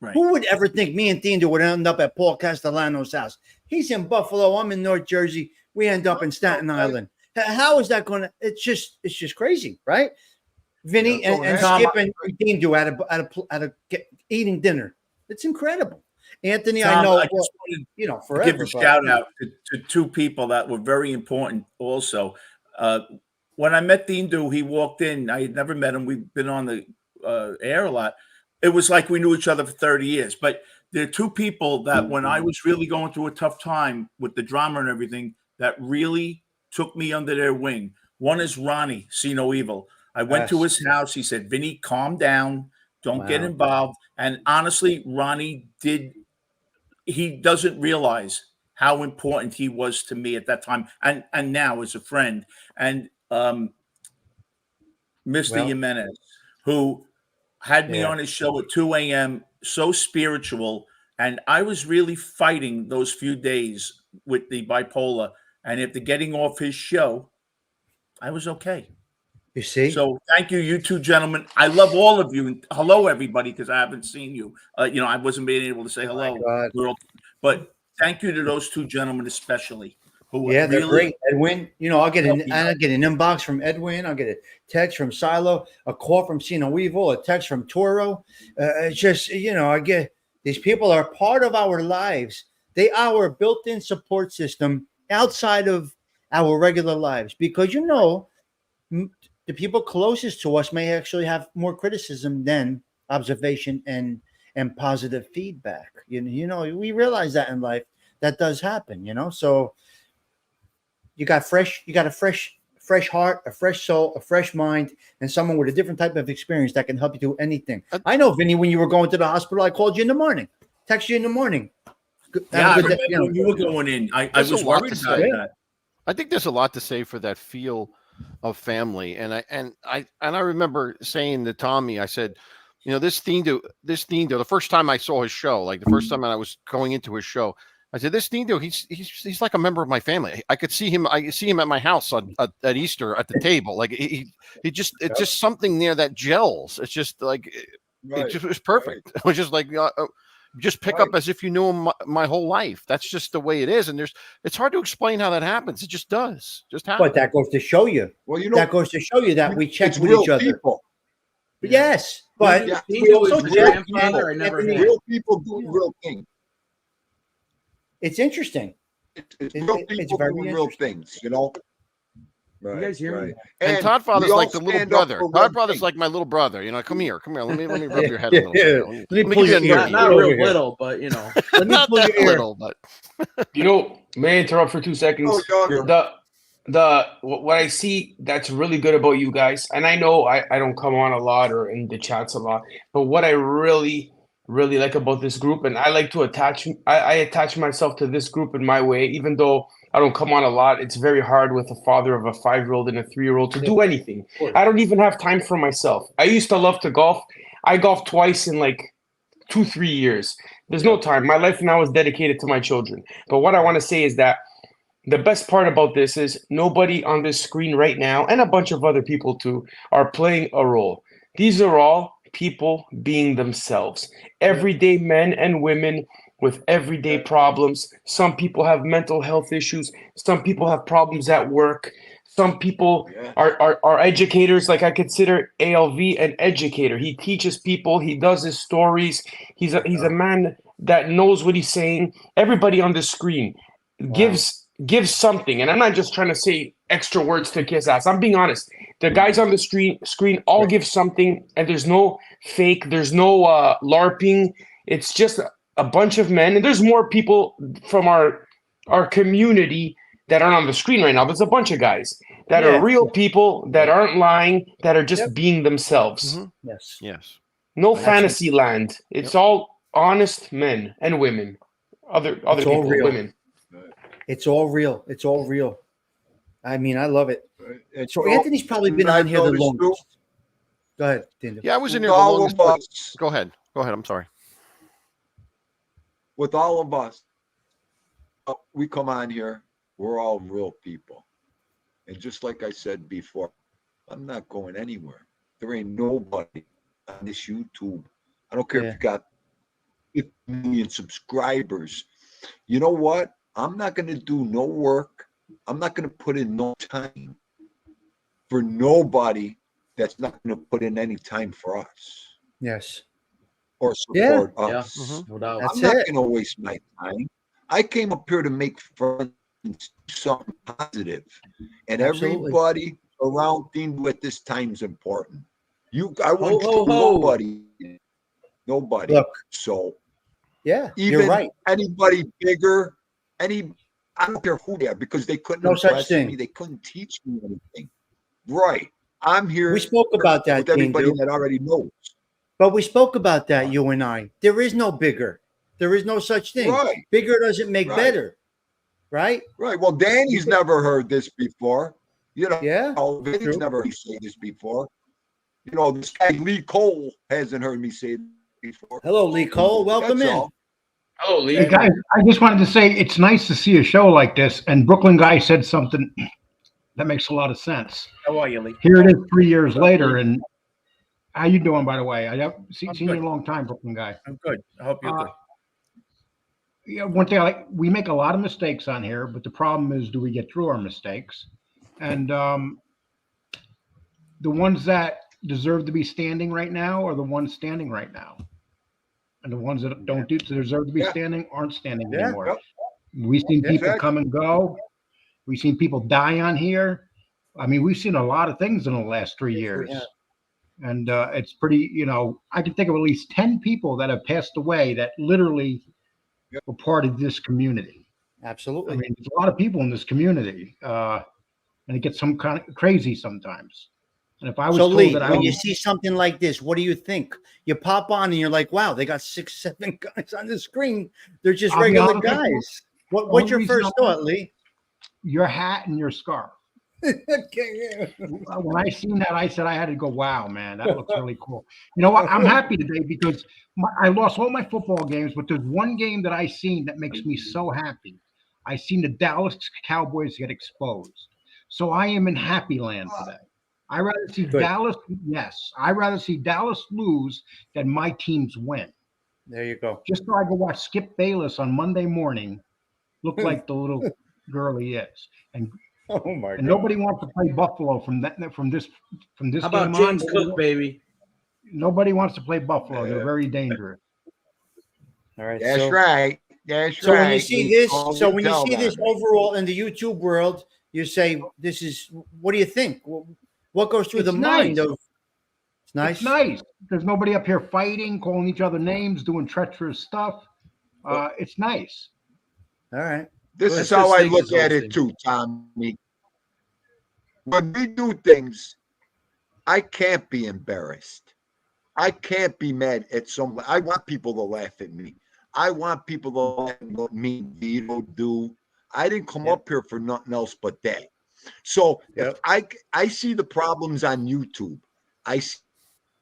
Right. Who would ever think me and Theendu would end up at Paul Castellano's house? He's in Buffalo. I'm in North Jersey. We end up in Staten Island. How is that going to? It's just crazy, right? Vinny and Skip and Theendu at a eating dinner. It's incredible. Anthony, Tom, I know. I just wanted forever. to give a shout out to two people that were very important. Also, when I met Theendu, he walked in. I had never met him. We've been on the air a lot. It was like we knew each other for 30 years. But there are two people that when I was really going through a tough time with the drama and everything, that really took me under their wing. One is Ronnie, See No Evil. I went to his house. He said, "Vinny, calm down. Don't get involved." And honestly, Ronnie he doesn't realize how important he was to me at that time and now as a friend. And Mr. Jimenez, who had me on his show at 2 a.m., so spiritual. And I was really fighting those few days with the bipolar. And after getting off his show, I was okay. You see? So thank you two gentlemen. I love all of you. And hello, everybody, because I haven't seen you. I wasn't being able to say hello. But thank you to those two gentlemen especially. They're great. Edwin, I'll get an inbox from Edwin. I'll get a text from Silo, a call from Sino Weevil, a text from Toro. It's just, I get these people are part of our lives. They are our built-in support system outside of our regular lives because, the people closest to us may actually have more criticism than observation and positive feedback. We realize that in life that does happen, so you got a fresh heart, a fresh soul, a fresh mind, and someone with a different type of experience that can help you do anything. I know, Vinny, when you were going to the hospital, I called you in the morning, text you in the morning. I remember when you were going in. I was worried about that. I think there's a lot to say for that feel of family, and I remember saying to Tommy, I said, this Theendu, the first time I saw his show, like the first time I was going into his show, I said, this Theendu, he's like a member of my family. I could see him at my house at Easter at the table. Like it's just something there that gels. It's just like it was perfect. It was just like just pick up as if you knew him my whole life. That's just the way it is. And it's hard to explain how that happens. It just does. Just happens. But that goes to show you. Well, that goes to show you that we check with each other. People. Yes, but we also real people do real things. It's interesting. It's real it's people very doing real interesting. things, you know. Right, guys hear me? right. And we Toddfather's all like the little stand up brother. for one Toddfather's thing. like my little brother. You know, come here. Let me rub Yeah, your head a little bit. yeah. Here. Let me give pull you a your ear. noogie. Not Over real here. little, but you know. Let me Not pull your that ear. little, but You know, may I interrupt for 2 seconds? Oh, younger. What I see that's really good about you guys, and I know I don't come on a lot or in the chats a lot, but what I really like about this group, and I like to I attach myself to this group in my way, even though I don't come on a lot. It's very hard with a father of a 5-year-old and a 3-year-old to do anything. I don't even have time for myself. I used to love to golf. I golfed twice in like 2-3 years. There's no time. My life now is dedicated to my children. But what I want to say is that the best part about this is nobody on this screen right now, and a bunch of other people too, are playing a role. These are all people being themselves. Everyday men and women with everyday problems. Some people have mental health issues. Some people have problems at work. Some people are educators. Like I consider ALV an educator. He teaches people. He does his stories. He's a man that knows what he's saying. Everybody on the screen gives something, and I'm not just trying to say extra words to kiss ass. I'm being honest. The guys on the screen all give something, and there's no fake. There's no LARPing. It's just a bunch of men, and there's more people from our community that aren't on the screen right now. There's a bunch of guys that are real people that aren't lying, that are just being themselves. Mm-hmm. Yes. No fantasy land. It's all honest men and women. Other people, real. women. It's all real. It's all real. I mean, I love it. And So you know, Anthony's probably been I've on here the noticed too, longest. Go ahead, Tindu. Yeah, I was in here with the all longest. of us, Go ahead. I'm sorry. with all of us, we come on here, we're all real people. And just like I said before, I'm not going anywhere. There ain't nobody on this YouTube. I don't care if you got 50 million subscribers. You know what? I'm not going to do no work. I'm not going to put in no time for nobody that's not going to put in any time for us Yes. or support us. Yeah. Mm-hmm. No doubt. That's I'm not it. going to waste my time. I came up here to make friends, do something positive, and Absolutely. everybody around Theendu at this time is important. I wouldn't ho, kill ho. nobody. Look. So Yeah, even you're right. anybody bigger, I don't care who they are, because they couldn't No such impress thing. me. They couldn't teach me anything. Right. I'm here We spoke about that, with everybody Tindu. that already knows. But we spoke about that, you and I. There is no bigger. There is no such thing. Right. Bigger doesn't make Right. better. Right? Right. Well, Danny's never heard this before. You know, Yeah. Vinny's True. never heard me say this before. You know, this guy Lee Cole hasn't heard me say it before. Hello, Lee Cole. Welcome That's in. all. Hello, Lee. Hey guys, I just wanted to say it's nice to see a show like this. And Brooklyn Guy said something that makes a lot of sense. How are you, Lee? Here it is 3 years later, and how you doing, by the way? I haven't seen you in a long time, Brooklyn Guy. I'm good. I hope you're good. Yeah, one thing we make a lot of mistakes on here, but the problem is, do we get through our mistakes? And the ones that deserve to be standing right now are the ones standing right now. And the ones that don't deserve to be standing aren't standing anymore. Yep. We've seen people Exactly. come and go. We've seen people die on here. I mean, we've seen a lot of things in the last 3 years. Yeah. And it's pretty, I can think of at least 10 people that have passed away that literally were part of this community. Absolutely. I mean, there's a lot of people in this community, and it gets some kind of crazy sometimes. And if I was So told Lee, that when you see something like this, what do you think? You pop on and you're like, wow, they got 6, 7 guys on the screen. They're just I'll be regular honest with you, guys. What's your only first reason thought, Lee? your hat and your scarf. Okay. When I seen that, I said I had to go, wow, man, that looks really cool. You know what? I'm happy today because I lost all my football games, but there's one game that I seen that makes me so happy. I seen the Dallas Cowboys get exposed. So I am in happy land today. I rather see Dallas. Yes, I rather see Dallas lose than my teams win. There you go. Just so I can watch Skip Bayless on Monday morning look like the little girl he is. And Oh my God. nobody wants to play Buffalo from this How about game James on. Cook, baby? Nobody wants to play Buffalo. They're very dangerous. All right. That's so right. That's So when you right. see We this, call so it when you tell see this them. overall in the YouTube world, you say, "This is." What do you think? What goes through It's the mind nice. of? It's nice. It's nice. There's nobody up here fighting, calling each other names, doing treacherous stuff. It's nice. All right. This Good. is how Mr. I Stigs look is at it hosting. too, Tommy. When we do things, I can't be embarrassed. I can't be mad at someone. I want people to laugh at me. I want people to laugh at what me and Vito do. I didn't come Yep. up here for nothing else but that. So Yep. if I see the problems on YouTube, I see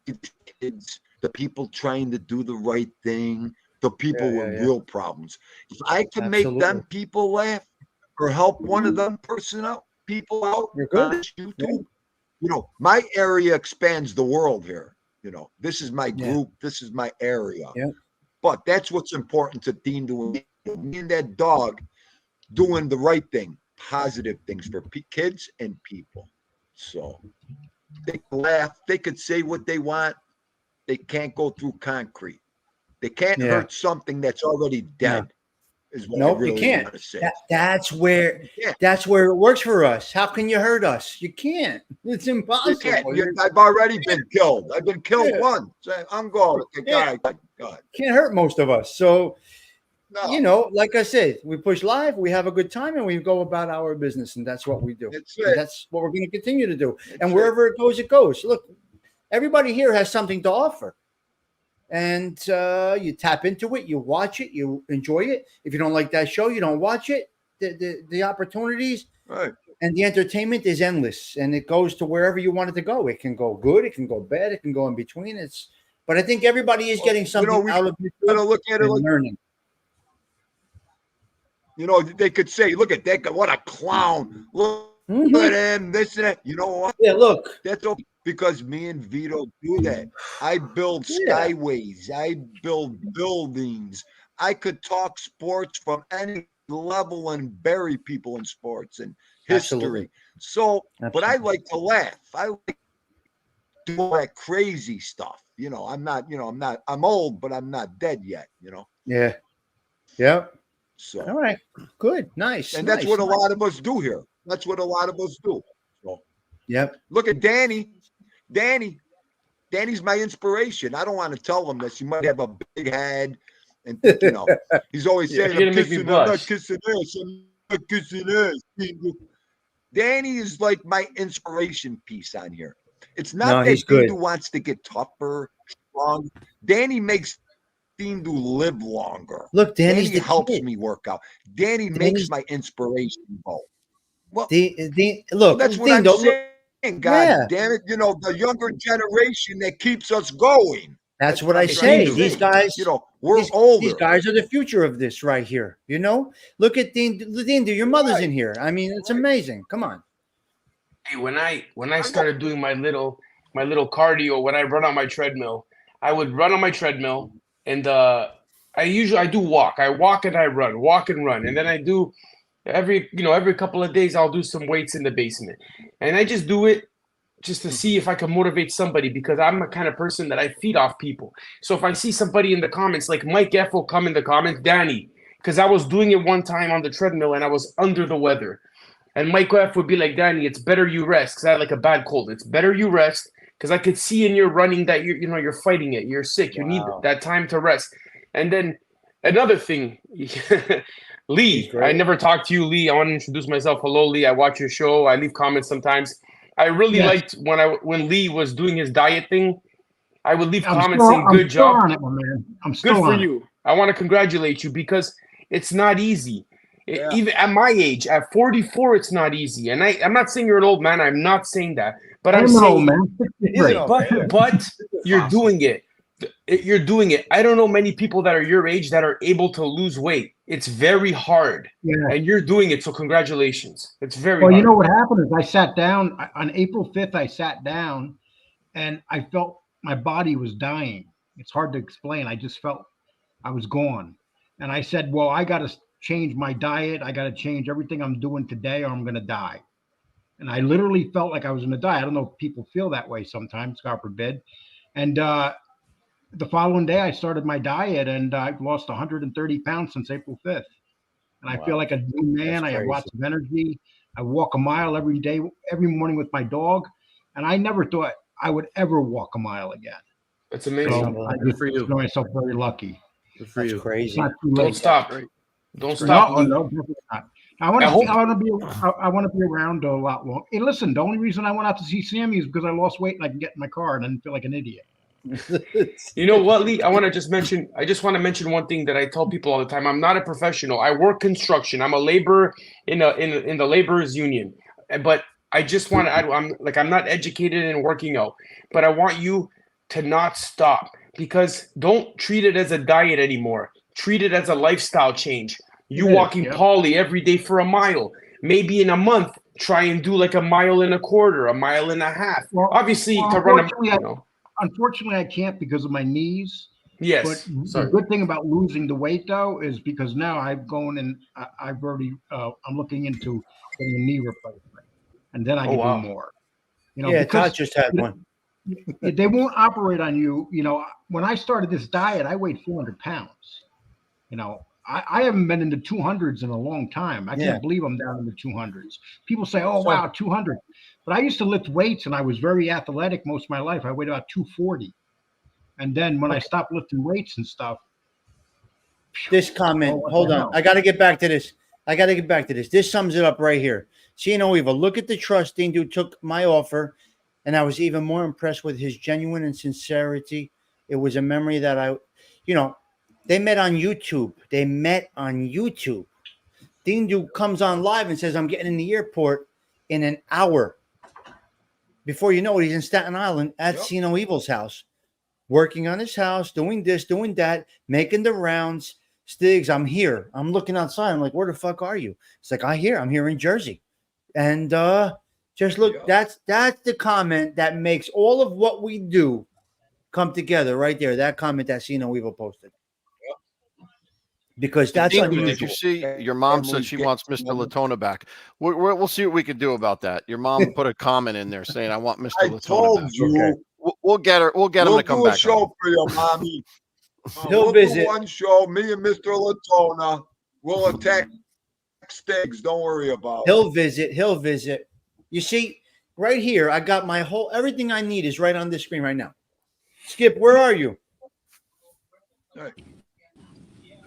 the kids, the people trying to do the right thing, the people with Yeah. real problems. If I can make Absolutely. them people laugh or help one of them people out You're on good. this YouTube, my area expands the world here. This is my Yeah. group. This is my area. Yeah. But that's what's important to Theendu. Me and that dog doing the right thing, positive things for kids and people. So they can laugh. They could say what they want. They can't go through concrete. They can't Yeah. hurt something that's already dead. Is what I Nope, you really can't. want to say. That's where Yeah. that's where it works for us. How can you hurt us? You can't. It's You impossible. can't. I've already been killed. I've been killed Yeah. once. I'm going. Yeah. God. Can't hurt most of us. So No. like I said, we push live, we have a good time, and we go about our business, and that's what we do. That's And it. that's what we're going to continue to do. That's And it. wherever it goes, it goes. Look, everybody here has something to offer. And you tap into it, you watch it, you enjoy it. If you don't like that show, you don't watch it. The opportunities Right. and the entertainment is endless, and it goes to wherever you want it to go. It can go good, it can go bad, it can go in between. But I think everybody is getting something we out of gotta it look at it and like, learning. they could say, look at that guy, what a clown. Look Mhm. at him, this and that. You know what? Yeah, look. That's okay because me and Vito do that. I build Yeah. skyways. I build buildings. I could talk sports from any level and bury people in sports and history. Absolutely. So, but I Absolutely. like to laugh. I like to do all that crazy stuff. I'm old, but I'm not dead yet, Yeah. Yep. So, All right. Good. Nice. and that's nice, what a nice. lot of us do here. That's what a lot of us do. So, Yep. look at Danny. Danny's my inspiration. I don't want to tell him this. He might have a big head and think, he's always saying, You're gonna make me I'm not blush. kissing ass. I'm not kissing ass. Danny is like my inspiration piece on here. It's not No, that he's good. Theendu wants to get tougher, strong. Danny makes Theendu live longer. Look, Danny's Danny the helps kid. me work out. Danny makes my inspiration go. Well, Look, that's what Dean, I'm don't saying. look. God Yeah. damn it. The younger generation that keeps us going. That's what I I'm trying say. to These say. guys, We're these older. guys are the future of this right here. Look at Dean. Your mother's in here. I mean, it's amazing. Come on. Hey, when I started doing my little cardio, when I run on my treadmill, I would run on my treadmill, and I do walk. I walk and I run, walk and run, and then I do every couple of days I'll do some weights in the basement, and I just do it just to see if I can motivate somebody, because I'm the kind of person that I feed off people. So if I see somebody in the comments, like Mike F will come in the comments, Danny, because I was doing it one time on the treadmill and I was under the weather. And Mike F would be like, Danny, it's better you rest, because I had like a bad cold. It's better you rest, because I could see in your running that you're fighting it. You're sick. You need that time to rest. And then another thing, Lee, I never talked to you, Lee. I want to introduce myself. Hello, Lee. I watch your show. I leave comments sometimes. I really liked when Lee was doing his diet thing. I would leave comments saying, "Good job." I'm still on it, my man. I'm still Good for on it. you. I want to congratulate you, because it's not easy. Even at my age, at 44, it's not easy. And I'm not saying you're an old man. I'm not saying that. But I'm I'm an saying, old man. 63. but you're doing it. You're doing it. I don't know many people that are your age that are able to lose weight. It's very hard. Yeah. And you're doing it. So congratulations. It's very Well, hard. you know what happened is I sat down on April 5th. I sat down and I felt my body was dying. It's hard to explain. I just felt I was gone. And I said, well, I got to change my diet. I got to change everything I'm doing today or I'm going to die. And I literally felt like I was going to die. I don't know if people feel that way sometimes, God forbid. And the following day, I started my diet, and I've lost 130 pounds since April 5th. And I feel Wow. like a new man. That's I have crazy. lots of energy. I walk a mile every day, every morning with my dog. And I never thought I would ever walk a mile again. That's So amazing. I Good just for you. consider myself very lucky. Good for That's you. It's crazy. not too Don't late. stop. great. Don't great. stop. No, no, definitely not. I want I to. hope- I want to be. I want to be around a lot longer. Hey, listen, the only reason I went out to see Sammy is because I lost weight and I can get in my car and I didn't feel like an idiot. You know what, Lee? I want to mention one thing that I tell people all the time. I'm not a professional. I work construction. I'm a laborer in the laborers union. But I just want to I'm not educated in working out, but I want you to not stop, because don't treat it as a diet anymore. Treat it as a lifestyle change. You It is, walking yeah. Pauly every day for a mile. Maybe in a month, try and do like a mile and a quarter, a mile and a half. Well, Obviously, well, to run a, unfortunately, Unfortunately, I can't because of my knees. yes. But the Sorry. good thing about losing the weight, though, is because now I've gone and I've already I'm looking into getting a knee replacement, and then I Oh, can wow. do more. Yeah, because Todd just had one. they won't operate on you. When I started this diet, I weighed 400 pounds. I haven't been in the 200s in a long time. I Yeah. can't believe I'm down in the 200s. People say, "Oh, So- wow, 200." But I used to lift weights, and I was very athletic most of my life. I weighed about 240. And then when I stopped lifting weights and stuff, This comment, what hold the on. hell? I got to get back to this. This sums it up right here. See no evil. Look at the trust Theendu took my offer, and I was even more impressed with his genuine and sincerity. It was a memory that they met on YouTube. Theendu comes on live and says, I'm getting in the airport in an hour. Before you know it, he's in Staten Island at See No Evil's house, working on his house, doing this, doing that, making the rounds. Stigs, I'm here. I'm looking outside. I'm like, where the fuck are you? It's like, I'm here in Jersey. And just look, that's the comment that makes all of what we do come together right there. That comment that See No Evil posted. Because that's Did unusual. you see your mom said she wants Mr. Latona back? We'll see what we can do about that. Your mom put a comment in there saying, I want Mr. I Latona told back. you. Okay. We'll get her. We'll get him to come do a back. show for you, mommy. He'll we'll visit. do one show. Me and Mr. Latona will attack Stigs. Don't worry about it. He'll visit. You see, right here, I got my everything I need is right on this screen right now. Skip, where are you?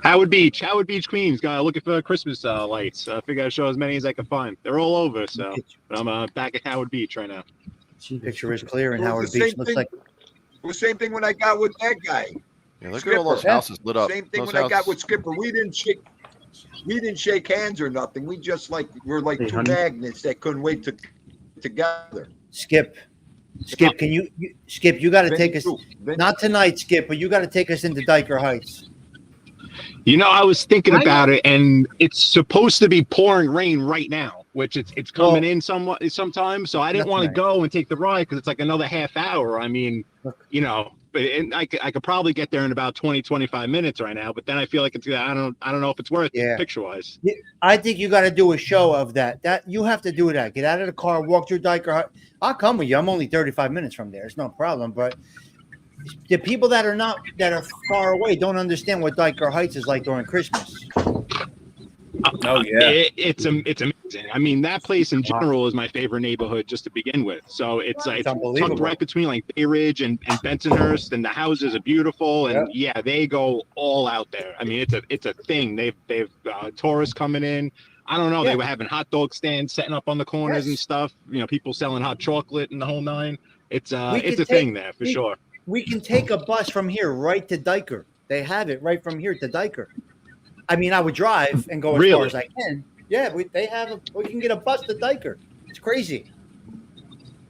Howard Beach, Queens. Looking for Christmas lights. I figure I'd show as many as I can find. They're all over, so but I'm back at Howard Beach right now. Picture is clear in It was Howard the Beach. same Looks thing. like It was the same thing when I got with that guy. Yeah, look at all those houses lit up. Same thing Those when I got houses- with Skipper. We didn't shake hands or nothing. We just we're like Hey, two honey. magnets that couldn't wait to together. Skip. Can you Skip? You got to take us. Vinny, Not tonight, Skip, but you got to take us into Diker Heights. I was thinking I about it, and it's supposed to be pouring rain right now, which it's coming in sometimes. So I didn't That's want to nice. go and take the ride because it's like another half hour. I mean, but I could probably get there in about 20, 25 minutes right now. But then I feel like it's I don't know if it's worth Yeah. it picture wise. I think you got to do a show of that. That you have to do that. Get out of the car, walk through Diker Heights. I'll come with you. I'm only 35 minutes from there. It's no problem. But the people that are far away don't understand what Diker Heights is like during Christmas. Oh yeah. It's amazing. I mean, that place in general is my favorite neighborhood just to begin with. So it's unbelievable. tucked right between like Bay Ridge and Bensonhurst, and the houses are beautiful. And yeah, they go all out there. I mean, it's a thing. They've tourists coming in. I don't know. Yeah. They were having hot dog stands setting up on the corners and stuff. People selling hot chocolate and the whole nine. It's a thing there for sure. We can take a bus from here right to Diker. They have it right from here to Diker. I mean, I would drive and go as far as I can. Yeah, we can get a bus to Diker. It's crazy.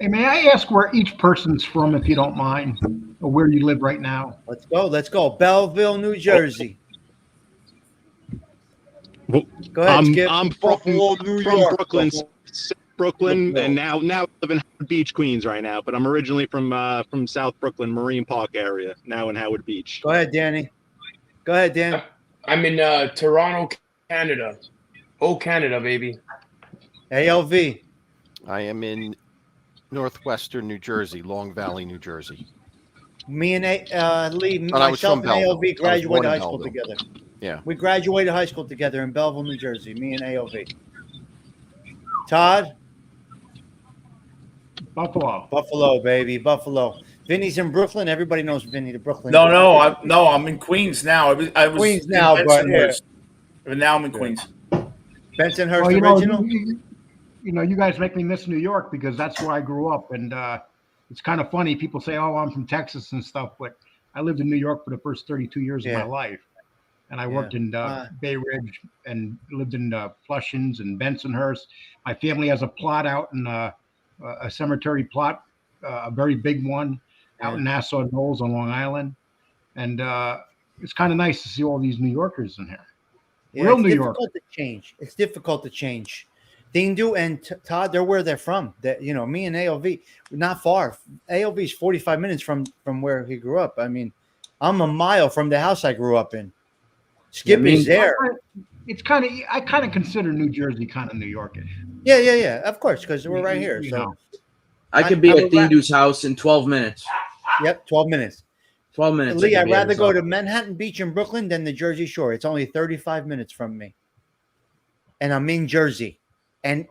Hey, may I ask where each person's from, if you don't mind, or where you live right now? Let's go. Belleville, New Jersey. Go ahead, Skip. I'm Buffalo, New York. Brooklyn, and now I live in Howard Beach, Queens right now. But I'm originally from South Brooklyn, Marine Park area. Now in Howard Beach. Go ahead, Danny. Go ahead, Dan. I'm in Toronto, Canada. Oh, Canada, baby. ALV. I am in northwestern New Jersey, Long Valley, New Jersey. Me and Lee, And I was myself from and ALV Belleville. I was born graduated in high school Belleville. together. Yeah. We graduated high school together in Belleville, New Jersey. Me and ALV. Todd, Buffalo. baby, Buffalo. Vinny's in Brooklyn. Everybody knows Vinny, the Brooklyn. No, I'm in Queens now. I was Queens in now, but yeah. Bensonhurst. But now I'm in Yeah. Queens. Bensonhurst Well, original. You guys make me miss New York because that's where I grew up, and it's kind of funny. People say, "Oh, I'm from Texas and stuff," but I lived in New York for the first 32 years of my life, and I worked in Bay Ridge and lived in Flushings and Bensonhurst. My family has a plot out in a cemetery plot, a very big one out in Nassau Knolls on Long Island, and it's kind of nice to see all these New Yorkers in here. Yeah, Real it's New York. difficult to change. It's difficult to change. Theendu and Todd, they're where they're from. That me and ALV, not far. ALV is 45 minutes from where he grew up. I mean, I'm a mile from the house I grew up in. Skip is there. It's kind of I kind of consider New Jersey kind of New Yorkish. Yeah. Of course, because we're right here. So I could be at Theendu's house in 12 minutes. Yep, 12 minutes. 12 minutes. Lee, I'd rather go to Manhattan Beach in Brooklyn than the Jersey Shore. It's only 35 minutes from me. And I'm in Jersey. And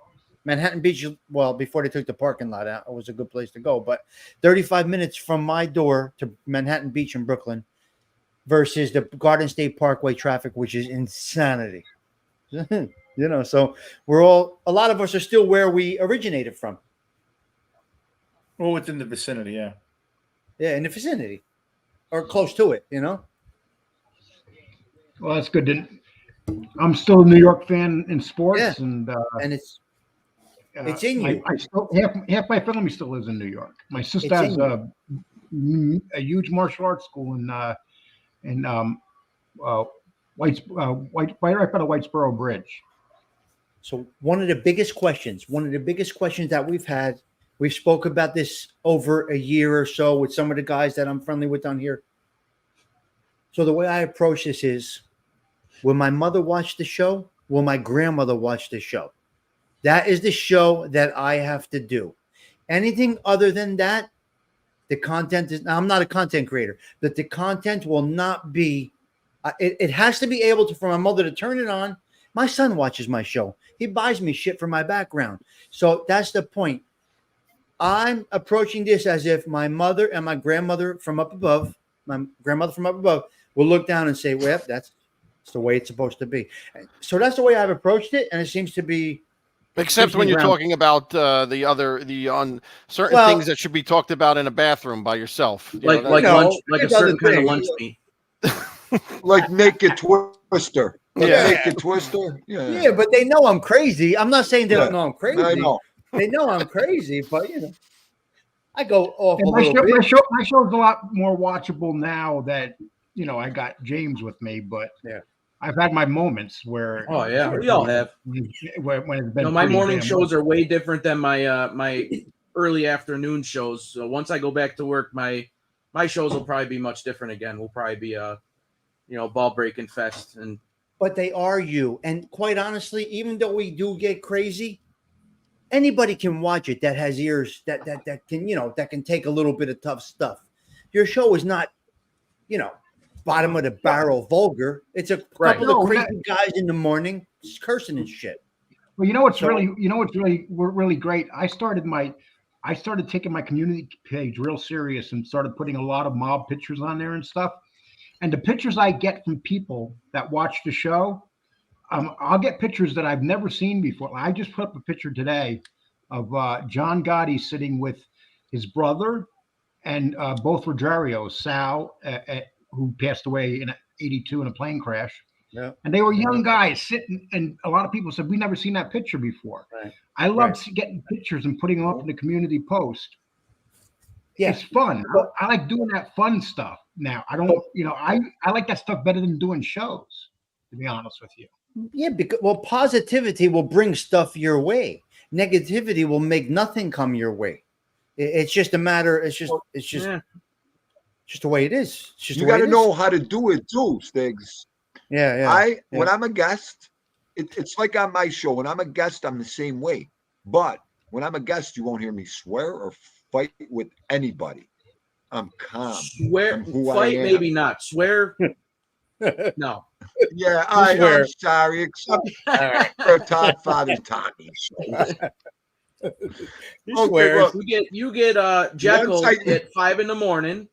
Manhattan Beach, well, before they took the parking lot out, it was a good place to go. But 35 minutes from my door to Manhattan Beach in Brooklyn versus the Garden State Parkway traffic, which is insanity. So a lot of us are still where we originated from. Well, within the vicinity, yeah. Yeah, in the vicinity. Or close to it, Well, that's good. I'm still a New York fan in sports, and it's in you. I still half my family still lives in New York. My sister has a huge martial arts school in right by the Whitesboro Bridge. So one of the biggest questions that we've had, we've spoke about this over a year or so with some of the guys that I'm friendly with on here. So the way I approach this is, will my mother watch the show? Will my grandmother watch the show? That is the show that I have to do. Anything other than that, the content is, now I'm not a content creator, but the content will not be, it has to be able to, for my mother to turn it on. My son watches my show. He buys me shit for my background. So that's the point. I'm approaching this as if my mother and my grandmother from up above, will look down and say, well, that's the way it's supposed to be. So that's the way I've approached it. And it seems to be. Except when you're talking about certain things that should be talked about in a bathroom by yourself. Like lunch, like a certain kind of lunch meat. Like Naked Twister. Naked Twister. Yeah, but they know I'm crazy. I'm not saying they don't know I'm crazy. I know. They know I'm crazy, but I go off a my little bit. My show's a lot more watchable now that I got James with me, but I've had my moments where. Oh yeah, we all have. When it's been my morning shows are way different than my my early afternoon shows. So once I go back to work, my shows will probably be much different again. We'll probably be ball breaking fest and. But they are you, and quite honestly, even though we do get crazy, anybody can watch it that has ears that can that can take a little bit of tough stuff. Your show is not, bottom of the barrel vulgar. It's a couple of crazy guys in the morning just cursing and shit. Well, what's really great. I started taking my community page real serious and started putting a lot of mob pictures on there and stuff. And the pictures I get from people that watch the show, I'll get pictures that I've never seen before. I just put up a picture today of John Gotti sitting with his brother and both Rogerios, Sal, who passed away in '82 in a plane crash. Yeah. And they were young guys sitting, and a lot of people said, "We've never seen that picture before." Right. I love getting pictures and putting them up in the community post. Yeah. It's fun. I like doing that fun stuff now. I don't, I like that stuff better than doing shows, to be honest with you. Yeah, because positivity will bring stuff your way. Negativity will make nothing come your way. It's just a matter. It's just the way it is. It's just you got to know how to do it too, Stigs. Yeah. When I'm a guest, it's like on my show. When I'm a guest, I'm the same way. But when I'm a guest, you won't hear me swear or fight with anybody. I'm calm. Swear, I'm who I fight, am. maybe not. Swear, no. Yeah, I'm swear. sorry. Except for Toddfather Tommy. He Okay, swears. look. You get Jekyll Once I- at 5 a.m,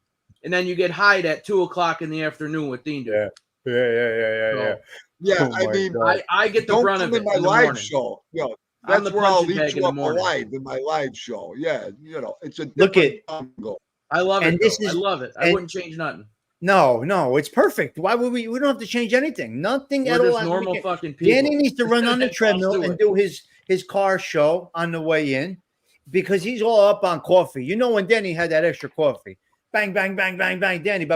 and then you get Hyde at 2:00 in the afternoon with Theendu. Yeah. Yeah. Yeah, Oh I my mean, God. I get the don't brunt come of it in my in the live morning. show. Yo, I'm that's the where I'll punching eat bag you in the up morning. alive in my live show. Yeah, it's a Look different at- angle. I love And it. this Though. is- I love it. I and- wouldn't change nothing. No, it's perfect. Why would we? We don't have to change anything. Nothing We're at all. just has to be normal changed. fucking people. Danny needs to run on the Let's treadmill do and it. do his car show on the way in because he's all up on coffee. You know when Danny had that extra coffee. Bang, bang, bang, bang, bang. Danny,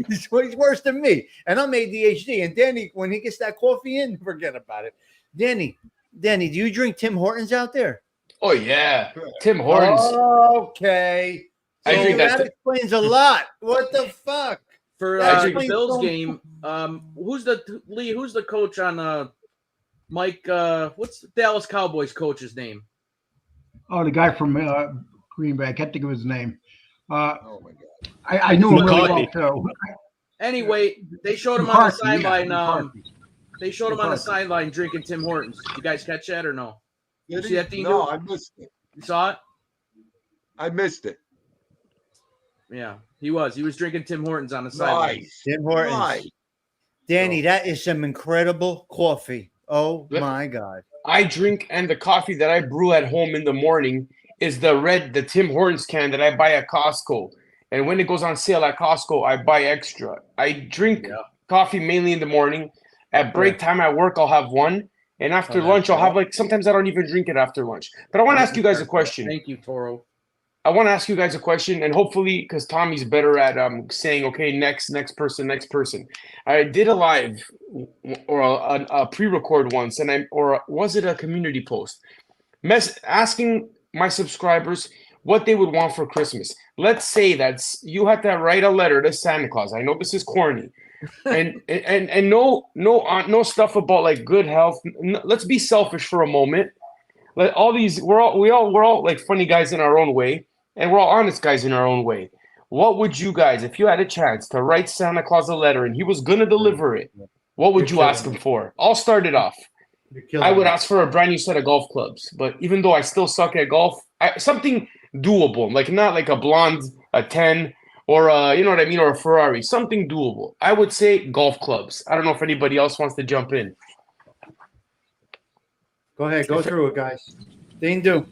he's worse than me. And I'm ADHD. And Danny, when he gets that coffee in, forget about it. Danny, do you drink Tim Hortons out there? Oh yeah, Tim Hortons. Okay. I So drink that that. explains a lot. What the fuck? For That the explains Bills so game, who's the coach on Mike? What's the Dallas Cowboys coach's name? Oh, the guy from Green Bay. I can't think of his name. Oh my God. I knew him really well McCarthy. too. Anyway, they showed him on the McCarthy, yeah, sideline. McCarthy. They showed him on the McCarthy. sideline drinking Tim Hortons. You guys catch that or no? Did See he? that thing No, do? I missed it. You saw it? I missed it. Yeah, he was. He was drinking Tim Hortons on the sideline. Nice. Tim Hortons. Nice. Danny, that is some incredible coffee. Oh Yep. my God. I drink, and the coffee that I brew at home in the morning is the Tim Hortons can that I buy at Costco. And when it goes on sale at Costco, I buy extra. I drink coffee mainly in the morning. At break time at work, I'll have one. And after lunch, I'll have sometimes I don't even drink it after lunch. But I want to ask you guys a question. Thank you, Toro. I want to ask you guys a question, and hopefully, because Tommy's better at saying, okay, next person. I did a live or a pre-record once, or was it a community post? Asking my subscribers what they would want for Christmas. Let's say that you had to write a letter to Santa Claus. I know this is corny, and no stuff about like good health. Let's be selfish for a moment. We're all like funny guys in our own way. And we're all honest guys in our own way. What would you guys, if you had a chance to write Santa Claus a letter and he was going to deliver it, what would you ask him for? I'll start it off. I would ask for a brand new set of golf clubs. But even though I still suck at golf, something doable, like not like a blonde, a 10, or you know what I mean, or a Ferrari, something doable. I would say golf clubs. I don't know if anybody else wants to jump in. Go ahead. Go through it, guys. Theendu.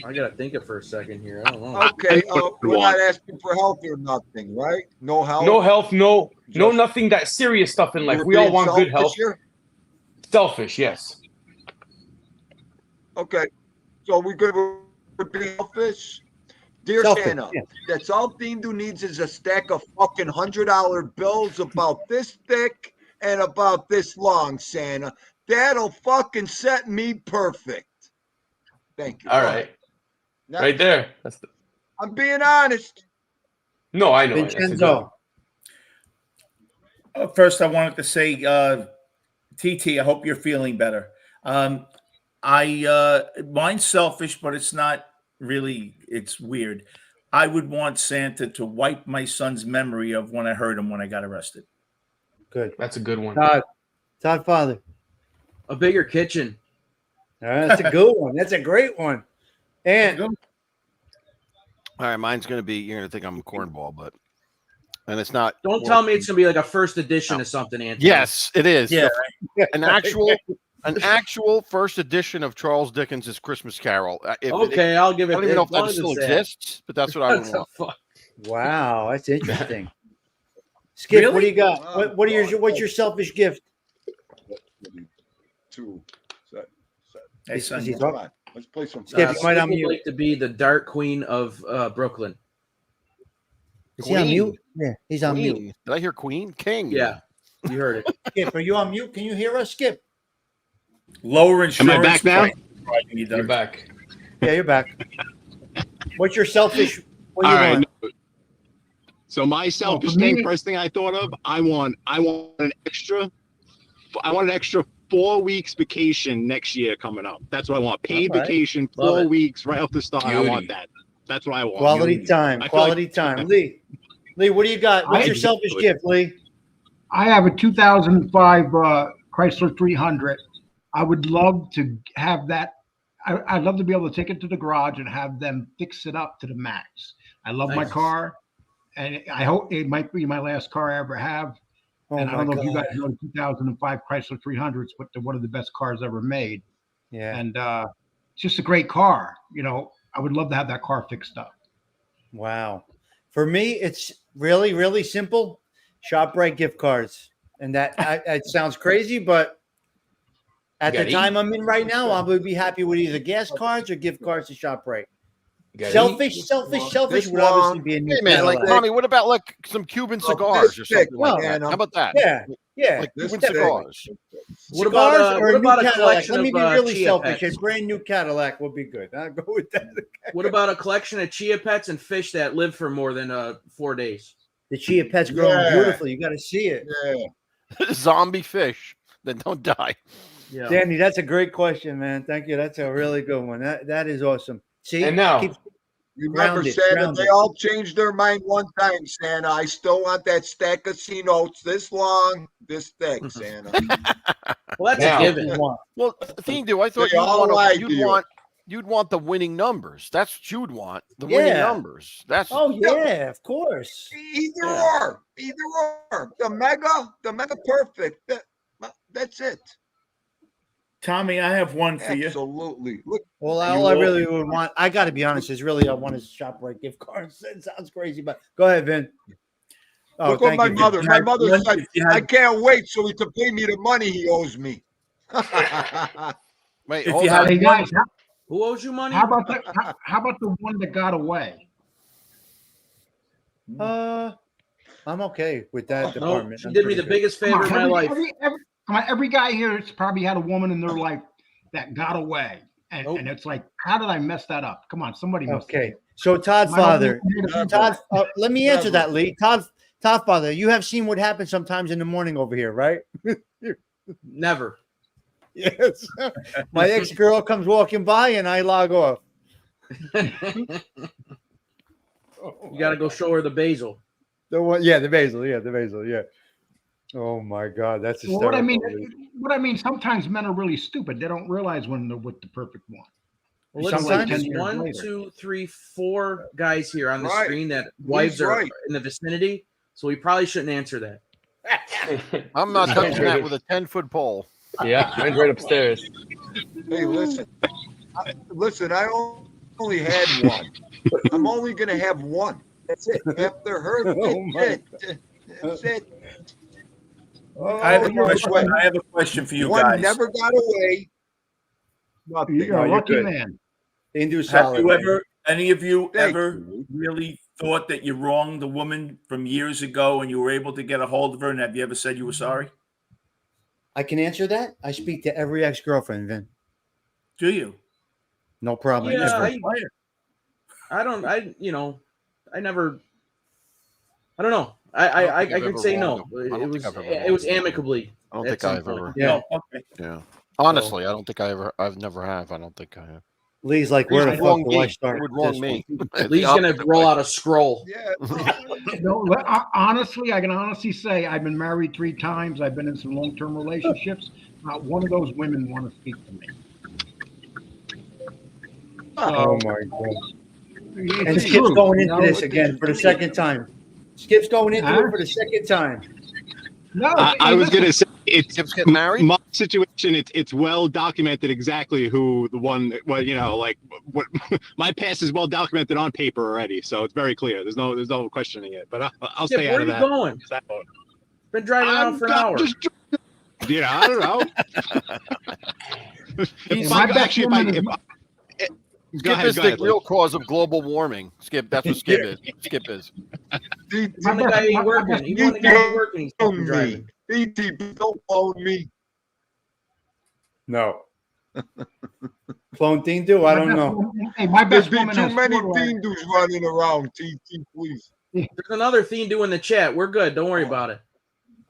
I gotta think it for a second here. I don't know. Okay, we're not asking for health or nothing, right? No health. No health, no nothing that serious stuff in life. We're We all being want good selfish health. here? Selfish, yes. Okay, so we're good with being selfish. Dear Selfish, Santa, yeah. that's all Theendu needs is a stack of fucking $100 bills about this thick and about this long, Santa. That'll fucking set me perfect. Thank you. All right. Now, Right there. I'm being honest. No, I know. That's a good one. Vincenzo. First, I wanted to say, TT, I hope you're feeling better. Mine's selfish, but it's not really. It's weird. I would want Santa to wipe my son's memory of when I heard him when I got arrested. Good. That's a good one. Toddfather. A bigger kitchen. That's a good one. That's a great one. And All right, mine's going to be, you're going to think I'm a cornball, and it's not. Don't tell me it's gonna be like a first edition of something, Anthony. Yes, it is. Yeah. An actual first edition of Charles Dickens' Christmas Carol. I'll give it. I don't even know if that as still long as exists, but that's what I would What the want. fuck? wow, that's interesting. Skip, what do Really? you got? What's your selfish gift? Two. Hey, son. Is he Come talking? on. Let's play some. Skip, you Skip might would unmute. like to be the Dark Queen of Brooklyn. Is he on Queen. mute? Yeah, he's on mute. Queen. Did I hear Queen? King. Yeah, you heard it. Skip, are you on mute? Can you hear us, Skip? Lower insurance. Am I back now? You're back. Yeah, you're back. What's your selfish? What do All you right. want? So my selfish for me- thing, first thing I thought of, I want an extra 4 weeks vacation next year coming up. That's what I want. Paid All right. vacation, Love 4 it. weeks right off the start. I Beauty. want that. That's what I want. Quality time. I feel like- Quality time. Lee, what do you got? What's your selfish gift, Lee? I have a 2005 Chrysler 300. I would love to have that. I'd love to be able to take it to the garage and have them fix it up to the max. I love my Nice. car, and I hope it might be my last car I ever have. Oh And I my don't know if you God. guys know the 2005 Chrysler 300s, but they're one of the best cars ever made. Yeah. And it's just a great car. You know, I would love to have that car fixed up. Wow. For me, it's really, really simple. ShopRite gift cards. And it sounds crazy, but at the gotta time I'm in right now, I would be happy with either gas cards or gift cards to ShopRite. You gotta Selfish This would obviously long. be a new Hey man, like Cadillac. Tommy, what about like some Cuban cigars or something like Well, that? How about that? Yeah. Like This Cuban thick. cigars. What about Cigars or what a new about a Cadillac? collection Let me of be really chia selfish. pets? A brand new Cadillac would be good. I'll go with that. What about a collection of chia pets and fish that live for more than 4 days? The chia pet's growing Yeah. beautifully. You got to see it. Yeah. Zombie fish that don't die. Yeah. Danny, that's a great question, man. Thank you. That's a really good one. That is awesome. See, And now- Keep- Remember, Grounded, Santa, grounded. they all changed their mind one time, Santa. I still want that stack of C notes this long, this thick, Santa. Well, that's Now- a given. Well, Theendu, I thought They all lied to you. you'd want the winning numbers. That's what you'd want. The Yeah. winning numbers. That's Oh yeah, of course. Either Yeah. or. The mega perfect. That's it. Tommy, I have one for you. Absolutely. Look, Well, all I really would want, I got to be honest, is really I want is ShopRite gift cards. It sounds crazy, but go ahead, Vin. Oh, look what thank my you, Vin. mother. My mother one- said, if you had- I can't wait so he can pay me the money he owes me. wait, If hold you on. had- Hey guys, Who owes you money? how about the one that got away? I'm okay with that No, department. she I'm did me pretty the good. biggest favor in my life. Every guy here has probably had a woman in their life that got away, and, Nope. and it's like, how did I mess that up? Come on, somebody must. Okay, so Todd Am I Father, opening- Todd, let me answer Never. that, Lee. Todd Father, you have seen what happens sometimes in the morning over here, right? Never. Yes. My ex-girl comes walking by and I log off. You got to go show her the basil. The one, yeah, the basil, yeah. Oh my God, that's Well, hysterical. what I mean, sometimes men are really stupid. They don't realize when they're with the perfect one. Well, listen, Sometimes- there's 10 years 1, later. 2, 3, 4 guys here on the Right. screen that wives He's are right. in the vicinity, so we probably shouldn't answer that. I'm not touching that with a 10-foot pole. Yeah, mine's right upstairs. Hey, listen. I only had one. I'm only going to have one. That's it. After her, that's it. I have a question for you One guys. never got away. Nothing. You're a you're lucky good. man. Hindu Have solid. you ever, any of you Thank ever you. really thought that you wronged the woman from years ago and you were able to get a hold of her? And have you ever said you were sorry? I can answer that. I speak to every ex-girlfriend, Vin. Do you? No problem. Yeah, Ever. I don't know. I think I've could ever say no. wronged them. I don't think I've ever It was wronged them. amicably. I don't at think some I've point. ever. Yeah. No, okay. Yeah. Honestly, I don't think I've never have. I don't think I have. Lee's like, where the It fuck wrong do I me. start? It would with wrong this me. one? Lee's gonna roll out a scroll. Yeah. No, honestly, I can honestly say I've been married 3 times. I've been in some long-term relationships. Not one of those women want to speak to me. Oh my God. And It's Skip's true, going you into know? this again for the second time. Skip's going into Huh? it for the second time. No, I was gonna say it's Skip's getting married? my situation. It's well documented exactly who the one. Well, you know, like what my past is well documented on paper already, so it's very clear. There's no questioning it. But I'll Skip, stay where out are of you that. going? Been driving around for an hour. Yeah, I don't know. He's my best woman is Skip is the real cause of global warming. Skip, that's what Skip is. Skip is. DT, Even the guy ain't working. Even when the guy ain't working, he's fucking me. driving. DT, don't phone me. No. Clone Theendu? I don't know. Hey, my There's best be woman too has many 4 legs. Theendu's running around, TT, please. There's another theme doing the chat. We're good. Don't worry about it.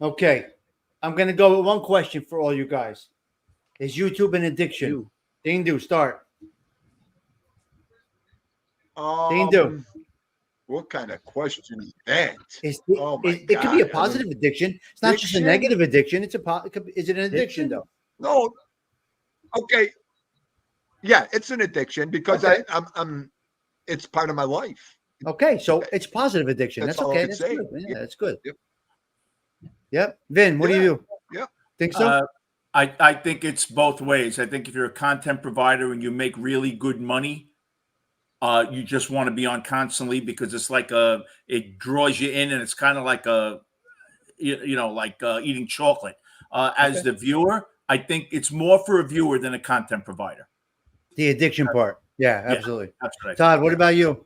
Okay. I'm going to go with one question for all you guys. Is YouTube an addiction? Theendu, start. Do. What kind of question is that? Oh my God. It could be a positive addiction. It's not just a negative addiction. Is it an addiction though? No. Okay. Yeah, it's an addiction because I'm it's part of my life. Okay, so it's positive addiction. That's all okay. I can That's say. good. Yeah, that's good. Yep. Yep. Vin, what do you do? Yep. Think so? I think it's both ways. I think if you're a content provider and you make really good money, you just want to be on constantly because it's like it draws you in, and it's kind of like eating chocolate. As the viewer, I think it's more for a viewer than a content provider. The addiction part. Yeah, absolutely. That's right. Todd, what about you?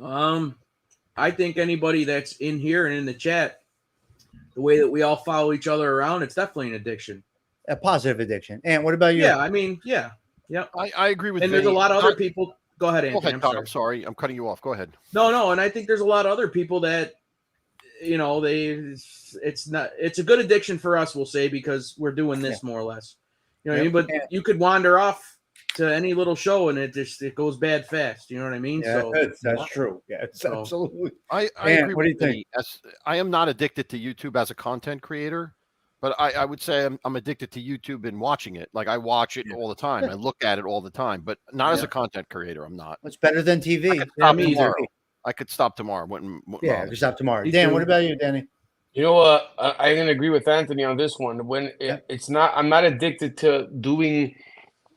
I think anybody that's in here and in the chat, the way that we all follow each other around, it's definitely an addiction. A positive addiction. And what about you? Yeah, I mean, yeah. I agree with and Vinny. there's a lot of other people. Go ahead, Anthony. Go ahead, I'm sorry. I'm cutting you off. Go ahead. No, and I think there's a lot of other people that, it's a good addiction for us, we'll say, because we're doing this more or less. You know what I mean? But you could wander off to any little show and it goes bad fast. You know what I mean? Yeah, so that's true. Yeah, absolutely. I agree. What do you think? I am not addicted to YouTube as a content creator, but I would say I'm addicted to YouTube and watching it. Like I watch it all the time. I look at it all the time, but not as a content creator. I'm not. It's better than TV. I could stop tomorrow. I could stop tomorrow. Dan, what about you, Danny? You know what? I can agree with Anthony on this one. When it's not, I'm not addicted to doing.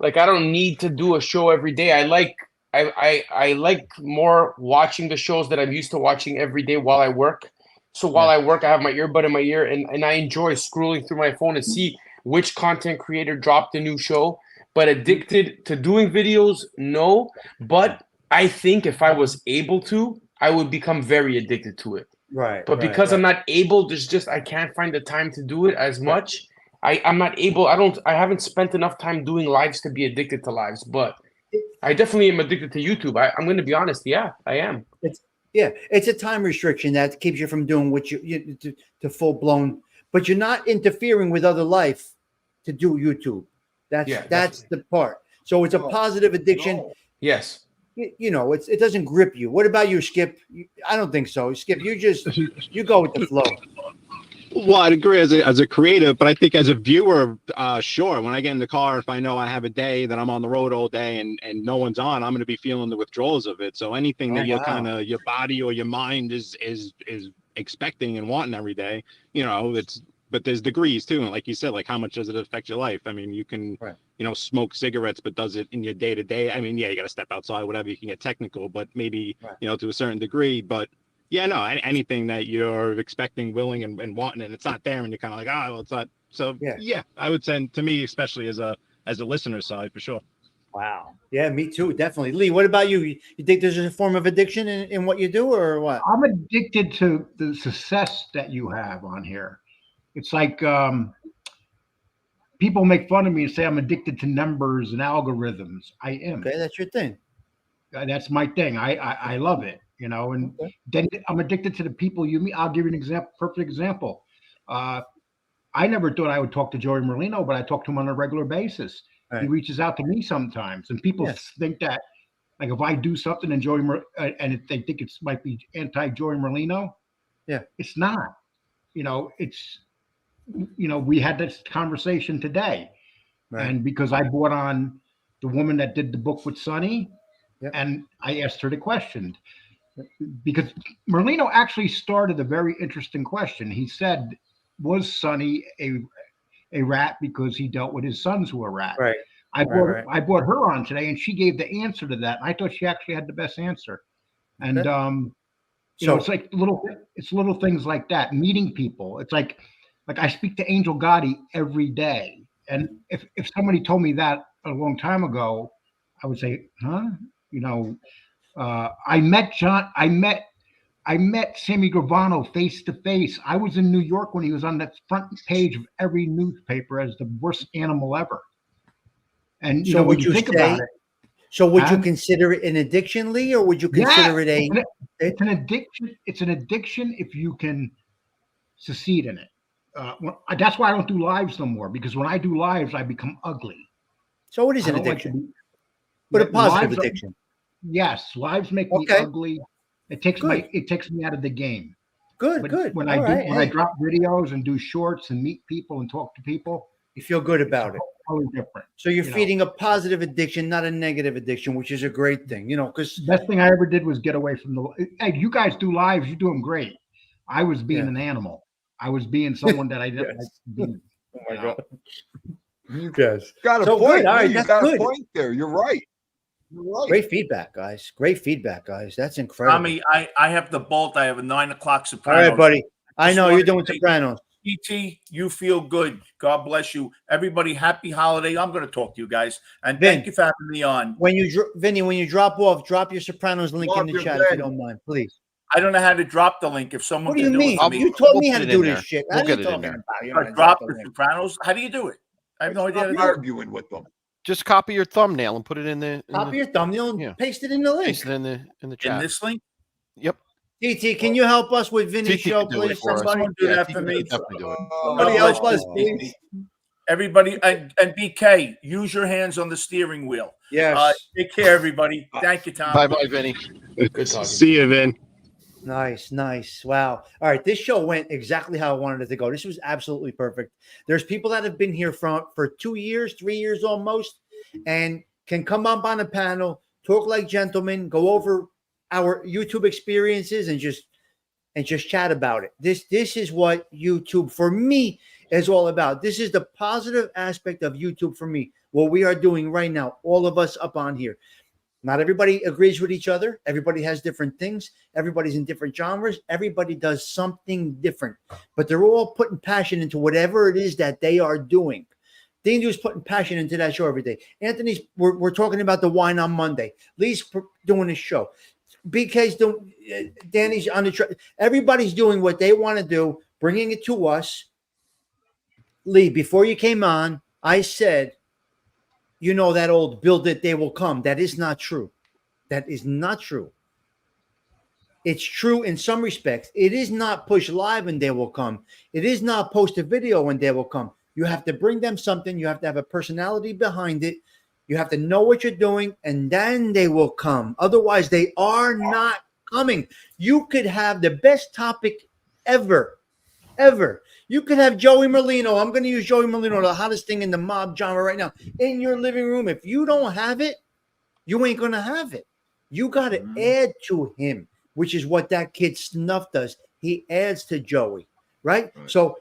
Like I don't need to do a show every day. I like more watching the shows that I'm used to watching every day while I work. So while I work, I have my earbud in my ear and I enjoy scrolling through my phone to see which content creator dropped a new show. But addicted to doing videos, no. But I think if I was able to, I would become very addicted to it. Right. But because I'm not able, I can't find the time to do it as much. I'm not able. I haven't spent enough time doing lives to be addicted to lives, but I definitely am addicted to YouTube. I'm going to be honest. Yeah, I am. It's a time restriction that keeps you from doing what you to full blown, but you're not interfering with other life to do YouTube. That's the part. So it's a positive addiction. No. Yes. It doesn't grip you. What about you, Skip? I don't think so. Skip, you go with the flow. Well, I'd agree as a creative, but I think as a viewer, sure. When I get in the car, if I know I have a day that I'm on the road all day and no one's on, I'm going to be feeling the withdrawals of it. So anything that your body or your mind is expecting and wanting every day, but there's degrees too. And like you said, like how much does it affect your life? I mean, you can, smoke cigarettes, but does it in your day to day? I mean, you got to step outside, whatever, you can get technical, but maybe, to a certain degree, but yeah, no, anything that you're expecting, willing, and wanting, and it's not there, and you're kind of like, well, it's not. So yeah, I would say to me, especially as a listener side, for sure. Wow. Yeah, me too, definitely. Lee, what about you? You think there's a form of addiction in what you do, or what? I'm addicted to the success that you have on here. It's like people make fun of me and say I'm addicted to numbers and algorithms. I am. Okay, that's your thing. That's my thing. I love it. And then I'm addicted to the people you meet. I'll give you an example, perfect example. I never thought I would talk to Joey Merlino, but I talk to him on a regular basis. Right. He reaches out to me sometimes, and people think that, like, if I do something and and if they think it might be anti-Joey Merlino, it's not. We had this conversation today, and because I brought on the woman that did the book with Sonny, and I asked her the question. Because Merlino actually started a very interesting question. He said, was Sonny a rat because he dealt with his sons who were rats? Right. I brought her on today, and she gave the answer to that. And I thought she actually had the best answer. And it's like little things like that. Meeting people. It's like I speak to Angel Gotti every day, and if somebody told me that a long time ago, I would say, huh? I met Sammy Gravano face to face. I was in New York when he was on that front page of every newspaper as the worst animal ever. And so when you think about it. So would you consider it an addiction, Lee, or would you consider it it's an addiction? It's an addiction if you can succeed in it. That's why I don't do lives no more, because when I do lives, I become ugly. So it is an addiction, but a positive addiction. Yes, lives make me Okay. ugly. It takes me out of the game. Good, But good. when All right. I Hey, drop videos and do shorts and meet people and talk to people, you feel good it's about it. totally different. So you're You know. feeding a positive addiction, not a negative addiction, which is a great thing, because The best thing I ever did was get away from the. Hey, you guys do lives. You do them great. I was being Yeah. an animal. I was being someone that I didn't like Yes. to be. Oh my You know. God. You Yes. got a So point. good. All No, right. you That's got good. a point there. You're right. You're right. Great feedback, guys. Great feedback, guys. That's incredible. Tommy, I have the bolt. I have a 9 o'clock All Sopranos. right, buddy. I Just know you're wanted to doing say, Sopranos. PT, you feel good. God bless you. Everybody, happy holiday. I'm going to talk to you guys. And Vin, thank you for having me on. Vinny, when you drop off, drop your Sopranos link in Love the you, chat if you Ben. don't mind, please. I don't know how to drop the link. If someone What do can you do mean? it for me. You taught We'll me how put to it in do there. this shit. We'll What are you get it in talking there. about? You I know how to drop drop the link. Sopranos. How do you do it? I have no idea how to Stop do it. arguing with them. Just copy your thumbnail and put it in the Copy your thumbnail yeah. and paste it in the link. paste it in the In chat. this link? Yep. DT, can you help us with Vinny's TT show, can do it please? for us. Somebody, Someone do Yeah, that TT for can me. definitely do it. somebody God help bless us, you, please. Everybody, and BK, use your hands on the steering wheel. Yes. Take care, everybody. Thank you, Tom. Bye, Vinny. Good talking. See you, Vin. Nice, nice. Wow. All right. This show went exactly how I wanted it to go. This was absolutely perfect. There's people that have been here for 2 years, 3 years almost, and can come up on a panel, talk like gentlemen, go over our YouTube experiences and just chat about it. This is what YouTube for me is all about. This is the positive aspect of YouTube for me. What we are doing right now, all of us up on here. Not everybody agrees with each other. Everybody has different things. Everybody's in different genres. Everybody does something different, but they're all putting passion into whatever it is that they are doing. Theendu's putting passion into that show every day. Anthony's, we're talking about the wine on Monday. Lee's doing his show. BK's doing, Danny's on the everybody's doing what they want to do, bringing it to us. Lee, before you came on, I said, that old build it, they will come. That is not true. That is not true. It's true in some respects. It is not push live and they will come. It is not post a video and they will come. You have to bring them something. You have to have a personality behind it. You have to know what you're doing, and then they will come. Otherwise, they are not coming. You could have the best topic ever. You could have Joey Merlino. I'm going to use Joey Merlino, the hottest thing in the mob genre right now, in your living room. If you don't have it, you ain't going to have it. You got to add to him, which is what that kid Snuff does. He adds to Joey, right? So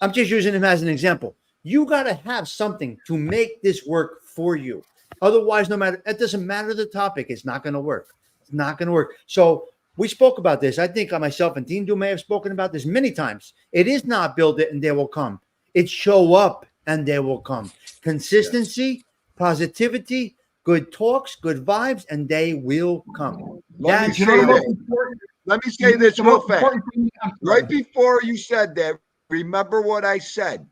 I'm just using him as an example. You got to have something to make this work for you. Otherwise, it doesn't matter the topic. It's not going to work. It's not going to work. So we spoke about this. I think myself and Theendu may have spoken about this many times. It is not build it and they will come. It's show up and they will come. Consistency, positivity, good talks, good vibes, and they will come. Let me That's say this the real most fast. important thing. Right before you said that, remember what I said.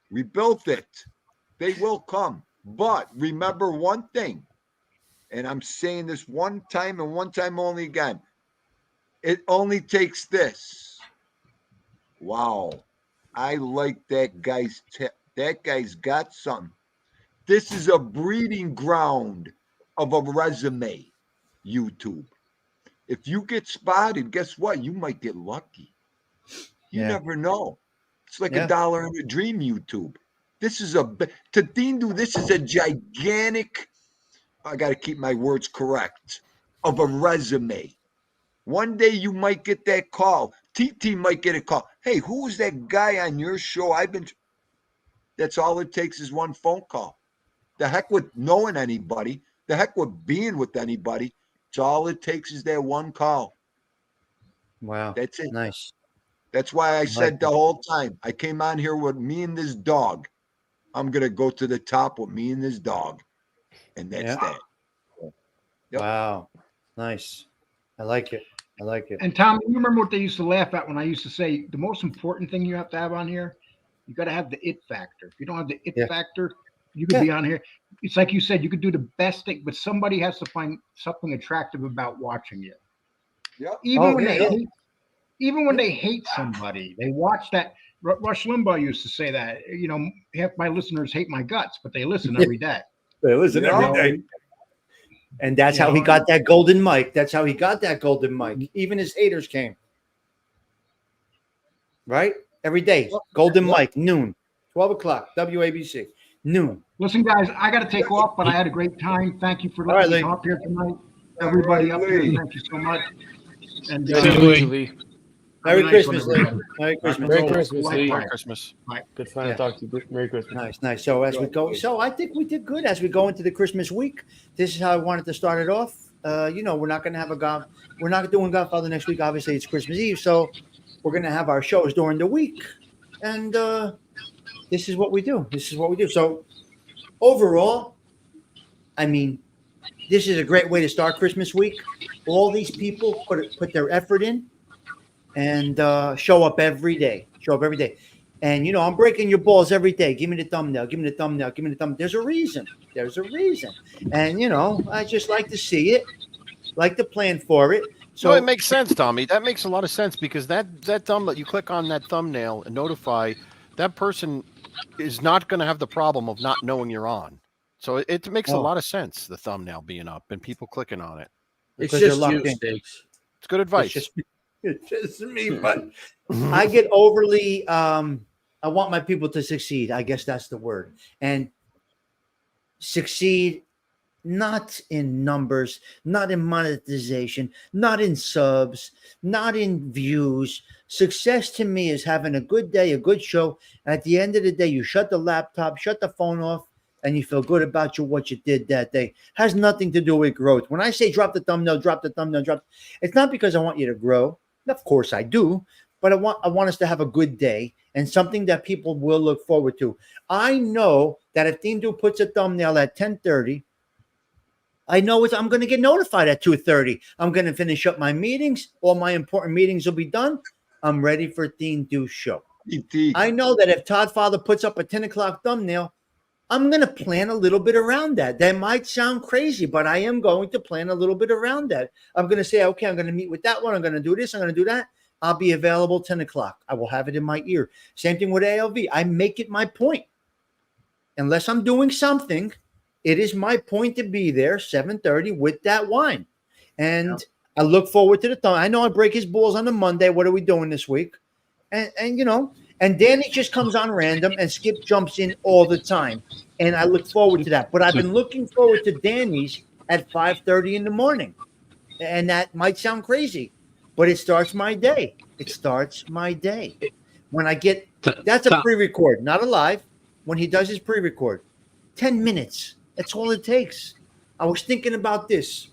We built it. They will come. But remember one thing, and I'm saying this one time and one time only again. It only takes this. Wow. I like that guy's that guy's got something. This is a breeding ground of a resume, YouTube. If you get spotted, guess what? You might get lucky. You never know. It's like $1 in a dream, YouTube. This is to Theendu, this is a gigantic, I got to keep my words correct, of a resume. One day you might get that call. TT might get a call. Hey, who was that guy on your show? That's all it takes is one phone call. The heck with knowing anybody. The heck with being with anybody. It's all it takes is that one call. Wow. That's it. Nice. That's why I said the whole time, I came on here with me and this dog. I'm going to go to the top with me and this dog. And that's that. Yep. Wow. Nice. I like it. And Tom, you remember what they used to laugh at when I used to say the most important thing you have to have on here? You got to have the it factor. If you don't have the it factor, you could be on here. It's like you said, you could do the best thing, but somebody has to find something attractive about watching you. Yep. Even when they hate somebody, they watch that. Rush Limbaugh used to say that, half my listeners hate my guts, but they listen every day. They listen every day. And that's how he got that golden mic. That's how he got that golden mic. Even his haters came. Right? Every day. Golden mic, noon, 12 o'clock, WABC, noon. Listen, guys, I got to take off, but I had a great time. Thank you for letting me come up here tonight. Everybody up here, thank you so much. And Merry Christmas, Lee. Merry Christmas. Merry Christmas, Lee. Merry Christmas. Good fun to talk to you. Merry Christmas. Nice. So as we go, I think we did good as we go into the Christmas week. This is how I wanted to start it off. We're not going to have we're not doing Godfather next week. Obviously, it's Christmas Eve, so we're going to have our shows during the week, and this is what we do. So overall, I mean, this is a great way to start Christmas week. All these people put their effort in and show up every day. And, I'm breaking your balls every day. Give me the thumbnail. There's a reason. And, I just like to see it, like to plan for it. So it makes sense, Tommy. That makes a lot of sense because that thumbnail, you click on that thumbnail and notify, that person is not going to have the problem of not knowing you're on. So it makes a lot of sense, the thumbnail being up and people clicking on it. It's just you, Stigs. It's good advice. It's just me, but I get overly I want my people to succeed. I guess that's the word. And succeed not in numbers, not in monetization, not in subs, not in views. Success to me is having a good day, a good show. At the end of the day, you shut the laptop, shut the phone off, and you feel good about what you did that day. Has nothing to do with growth. When I say drop the thumbnail, it's not because I want you to grow. Of course I do, but I want us to have a good day and something that people will look forward to. I know that if Theendu puts a thumbnail at 10:30, I know I'm going to get notified at 2:30. I'm going to finish up my meetings. All my important meetings will be done. I'm ready for Theendu's show. I know that if Toddfather puts up a 10 o'clock thumbnail, I'm going to plan a little bit around that. That might sound crazy, but I am going to plan a little bit around that. I'm going to say, okay, I'm going to meet with that one. I'm going to do this. I'm going to do that. I'll be available 10 o'clock. I will have it in my ear. Same thing with ALV. I make it my point. Unless I'm doing something, it is my point to be there 7:30 with that wine. And I look forward to the time. I know I break his balls on a Monday. What are we doing this week? And Danny just comes on random and Skip jumps in all the time. And I look forward to that. But I've been looking forward to Danny's at 5:30 in the morning. And that might sound crazy, but it starts my day. When I get, that's a pre-record, not a live. When he does his pre-record, 10 minutes. That's all it takes. I was thinking about this.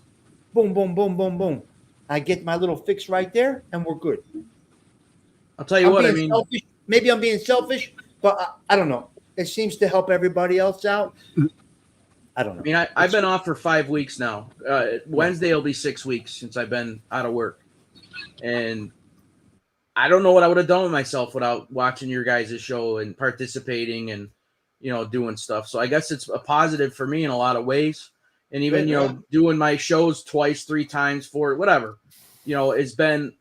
Boom, boom, boom, boom, boom. I get my little fix right there and we're good. I'll tell you what, I mean, selfish. Maybe I'm being selfish, but I don't know. It seems to help everybody else out. I don't know. I mean, I've been off for 5 weeks now. Wednesday will be 6 weeks since I've been out of work. And I don't know what I would have done with myself without watching your guys' show and participating and, doing stuff. So I guess it's a positive for me in a lot of ways. And even, doing my shows twice, 3 times, 4, whatever, it's been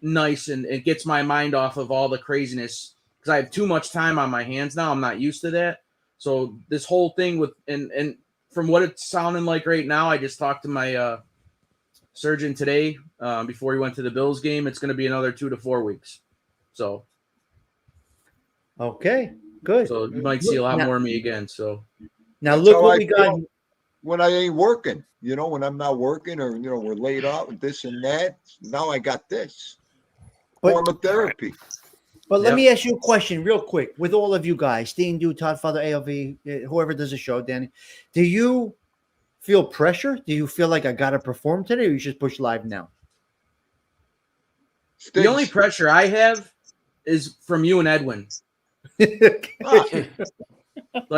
nice and it gets my mind off of all the craziness because I have too much time on my hands now. I'm not used to that. So this whole thing with and from what it's sounding like right now, I just talked to my surgeon today before he went to the Bills game. It's going to be another 2 to 4 weeks. So okay, good. So you might see a lot more of me again. So now look what we got when I ain't working. When I'm not working or we're laid off and this and that. Now I got this. Form of therapy. But let me ask you a question real quick with all of you guys, Theendu, Toddfather ALV, whoever does the show, Danny. Do you feel pressure? Do you feel like I got to perform today or you just push live now? The only pressure I have is from you and Edwin. Like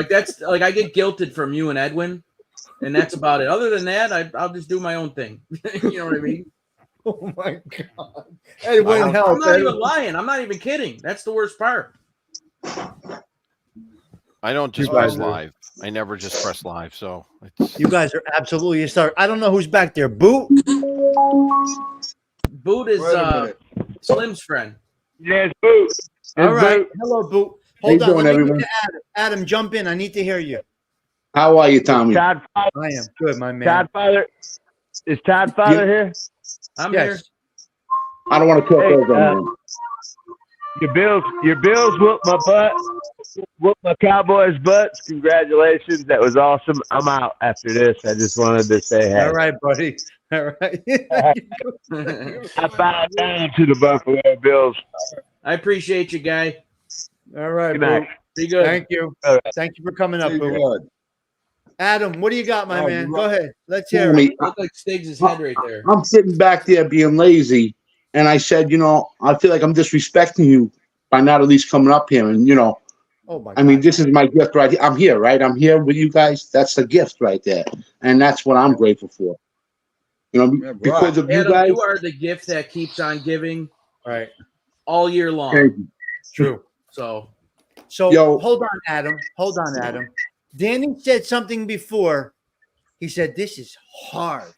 that's like I get guilted from you and Edwin and that's about it. Other than that, I'll just do my own thing. You know what I mean? Oh my God. Edwin, I'm not even lying. I'm not even kidding. That's the worst part. I don't just press live. I never just press live. So you guys are absolutely a star. I don't know who's back there. Boot? Boot is Slim's friend. Yes, Boot. All right. Boot. Hello, Boot. Hold on. Let me get to Adam. Adam, jump in. I need to hear you. How are you, Tommy? I am good, my man. Toddfather, is Toddfather here? I'm Yes. here. I don't want to talk Hey, over man. Your Bills whooped my butt, whooped my Cowboys' butts. Congratulations, that was awesome. I'm out after this. I just wanted to say hey. All right, buddy. All right. I bow down to the Buffalo Bills. I appreciate you, guy. All right, Good night. boo. Be good. Thank you. All right. Thank you for coming up, Be boo. good. Adam, what do you got, my Oh, man? you're Go right. ahead. Let's hear it. Tommy, Look like Stigs' head right there. I'm sitting back there being lazy, and I said, I feel like I'm disrespecting you by not at least coming up here. And Oh my I mean, God. this is my gift right here. I'm here, right? I'm here with you guys. That's the gift right there, and that's what I'm grateful for. Yeah, Because of you Adam, guys. you are the gift that keeps on giving Right. all year long. Thank you. True. So So Yo. hold on, Adam. Hold on, Adam. Danny said something before. He said, this is hard.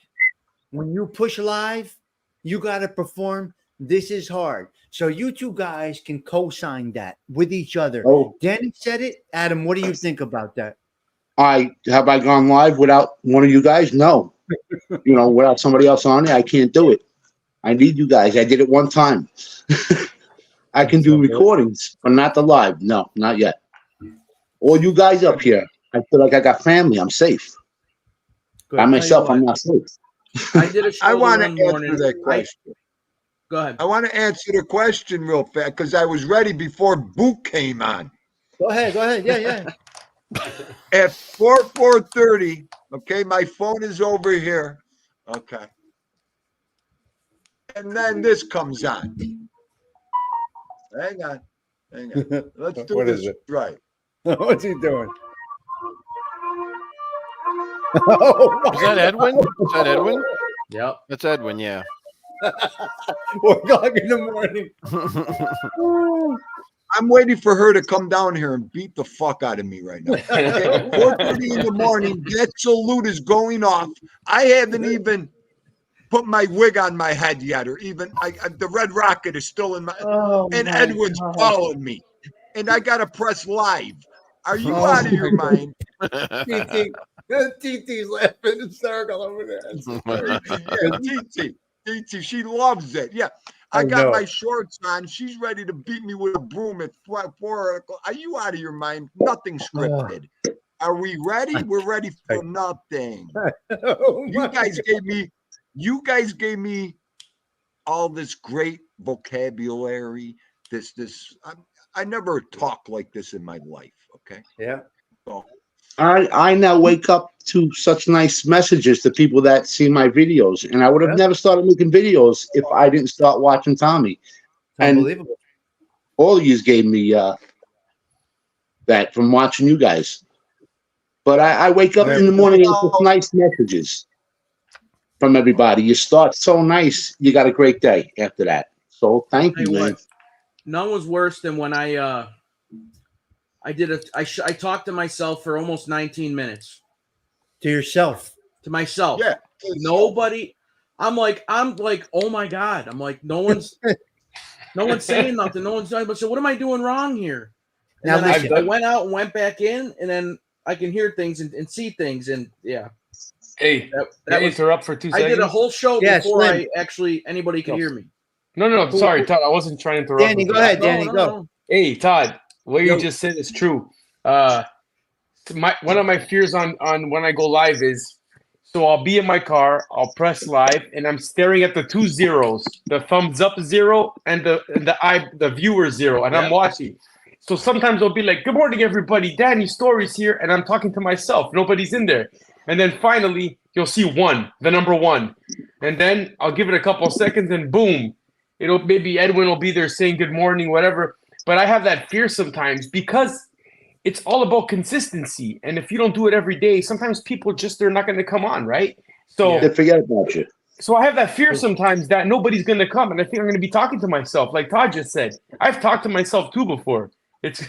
When you push live, you got to perform. This is hard. So you two guys can co-sign that with each other. Oh, Danny said it. Adam, what do you think about that? have I gone live without one of you guys? No. Without somebody else on it, I can't do it. I need you guys. I did it one time. I can do recordings, but not the live. No, not yet. All you guys up here, I feel like I got family. I'm safe. Good. By Tell you myself, what, I'm not safe. I did a show I want to one answer morning. that question. Go ahead. I want to answer the question real fast because I was ready before Boot came on. Go ahead. Go ahead. Yeah, yeah. At 4:30, okay, my phone is over here. Okay. And then this comes on. Hang on. Let's do What this is it? right. What's he doing? Oh, Is that Edwin? Is that Edwin? Yep. That's Edwin, yeah. 4 o'clock in the morning. I'm waiting for her to come down here and beat the fuck out of me right now. Okay, 4:30 in the morning, that salute is going off. I haven't even put my wig on my head yet, or even the red rocket is still in my. And my Edwin's God. calling me, and I gotta press live. Are you Oh out of your my mind? TT's laughing in circle over there. TT, she loves it. Yeah, I got my shorts on. She's ready to beat me with a broom at 4 o'clock. Are you out of your mind? Nothing scripted. Are we ready? We're ready for nothing. Oh You guys gave me all this great vocabulary. I never talked like this in my life. Okay. Yeah. So, I now wake up to such nice messages to people that see my videos, and I would have never started making videos if I didn't start watching Tommy. Unbelievable. All of you gave me that from watching you guys. But I wake up in the morning and just nice messages from everybody. You start so nice, you got a great day after that. So thank you, man. None was worse than when I talked to myself for almost 19 minutes. To yourself. To myself. Yeah. Nobody. I'm like, oh my God. I'm like, no one's saying nothing. No one's talking about. So what am I doing wrong here? And Now then listen. I went out and went back in, and then I can hear things and see things, and yeah. Hey, that was interrupt for 2 seconds. I did a whole show before Slim. anybody could hear me. No, sorry, Todd. I wasn't trying to interrupt. Danny, go ahead. Danny, go. No. Hey, Todd, what you just said is true. One of my fears on when I go live is, so I'll be in my car, I'll press live, and I'm staring at the 2 zeros, the thumbs up 0 and the viewer 0, and I'm watching. So sometimes I'll be like, "Good morning, everybody. Danny Story's here," and I'm talking to myself. Nobody's in there. And then finally, you'll see 1, the number 1, and then I'll give it a couple of seconds, and boom, maybe Edwin will be there saying good morning, whatever. But I have that fear sometimes because it's all about consistency. And if you don't do it every day, sometimes people they're not going to come on, right? So They forget about you. So I have that fear sometimes that nobody's going to come. And I think I'm going to be talking to myself. Like Todd just said, I've talked to myself too before. It's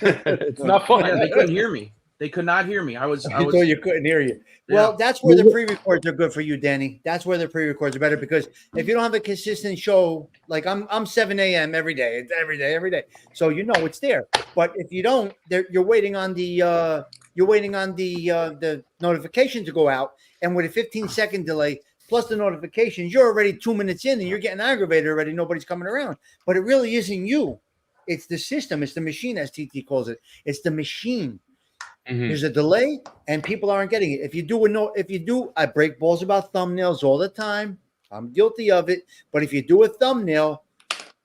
not fun. Yeah, they couldn't hear me. They could not hear me. I thought you couldn't hear you. Well, that's where the pre-records are good for you, Danny. That's where the pre-records are better, because if you don't have a consistent show, like I'm 7 a.m. every day. It's every day. So you know it's there. But if you don't, you're waiting on the you're waiting on the notification to go out, and with a 15-second delay plus the notifications, you're already 2 minutes in, and you're getting aggravated already. Nobody's coming around, but it really isn't you. It's the system. It's the machine, as TT calls it. It's the machine. There's a delay, and people aren't getting it. If you do, I break balls about thumbnails all the time. I'm guilty of it. But if you do a thumbnail,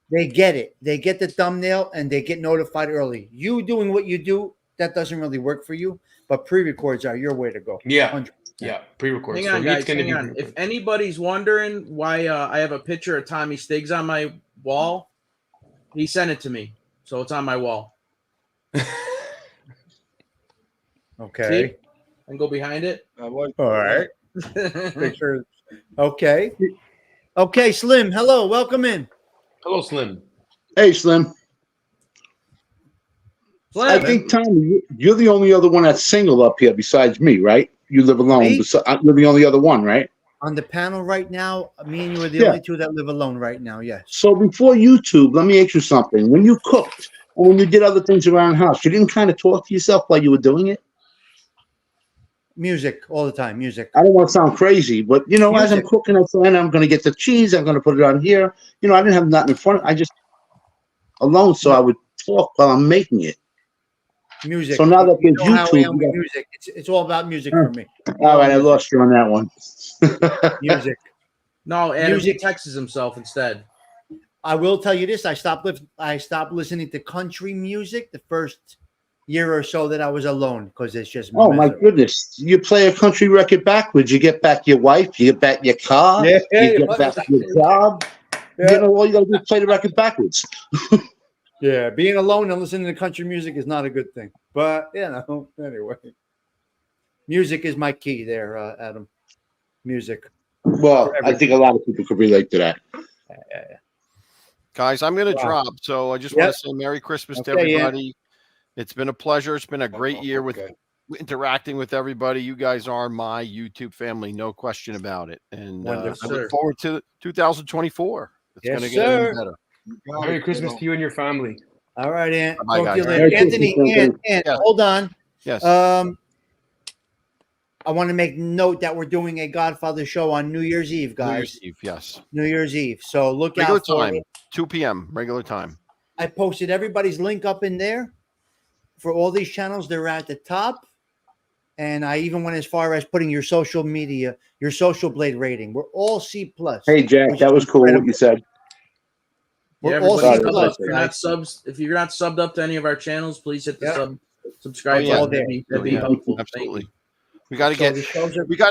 they get it. They get the thumbnail, and they get notified early. You doing what you do, that doesn't really work for you. But pre-records are your way to go. Yeah. 100%. Yeah, pre-records. Hang on, guys. Hang on. If anybody's wondering why I have a picture of Tommy Stigs on my wall, he sent it to me, so it's on my wall. Okay. See? I can go behind it. All right. Picture. Okay. Okay, Slim. Hello. Welcome in. Hello, Slim. Hey, Slim. Slim. I think, Tommy, you're the only other one that's single up here besides me, right? You live alone. Me? You're the only other one, right? On the panel right now, me and you are the only two that live alone right now. Yes. So before YouTube, let me ask you something. When you cooked or when you did other things around the house, you didn't kind of talk to yourself while you were doing it? Music all the time. Music. I don't want to sound crazy, but, as I'm cooking, I'm saying I'm going to get the cheese. I'm going to put it on here. I didn't have nothing in front. I just alone, so I would talk while I'm making it. Music. So now that there's how I am YouTube, with music. It's all about music for me. all right, I lost you on that one. Music. No, Adam Music. texts himself instead. I will tell you this: I stopped listening to country music the first year or so that I was alone because it's just. Oh my miserable. goodness! You play a country record backwards. You get back your wife. You get back your car. Yeah, you get back your job. Yeah. All you got to do is play the record backwards. Yeah, being alone and listening to country music is not a good thing. But anyway, music is my key there, Adam. Music. Well, I think a lot of people could relate to that. Guys, I'm going to drop. So I just want to say Merry Christmas to everybody. Yeah. It's been a pleasure. It's been a great year with interacting with everybody. You guys are my YouTube family, no question about it. And I look forward to 2024. It's going to get even better. Merry Christmas to you and your family. All right, Ant. Bye, guys. Anthony, Ant, hold on. Yes. I want to make note that we're doing a Godfather show on New Year's Eve, guys. New Year's Eve, yes. New Year's Eve. So look regular out for time, it. 2 p.m. regular time. I posted everybody's link up in there for all these channels. They're at the top. And I even went as far as putting your social media, your Social Blade rating. We're all C+. Hey, Jack, that was cool what you said. We're all C+. If you're not subbed up to any of our channels, please hit the subscribe button. That'd be helpful. Absolutely. We got to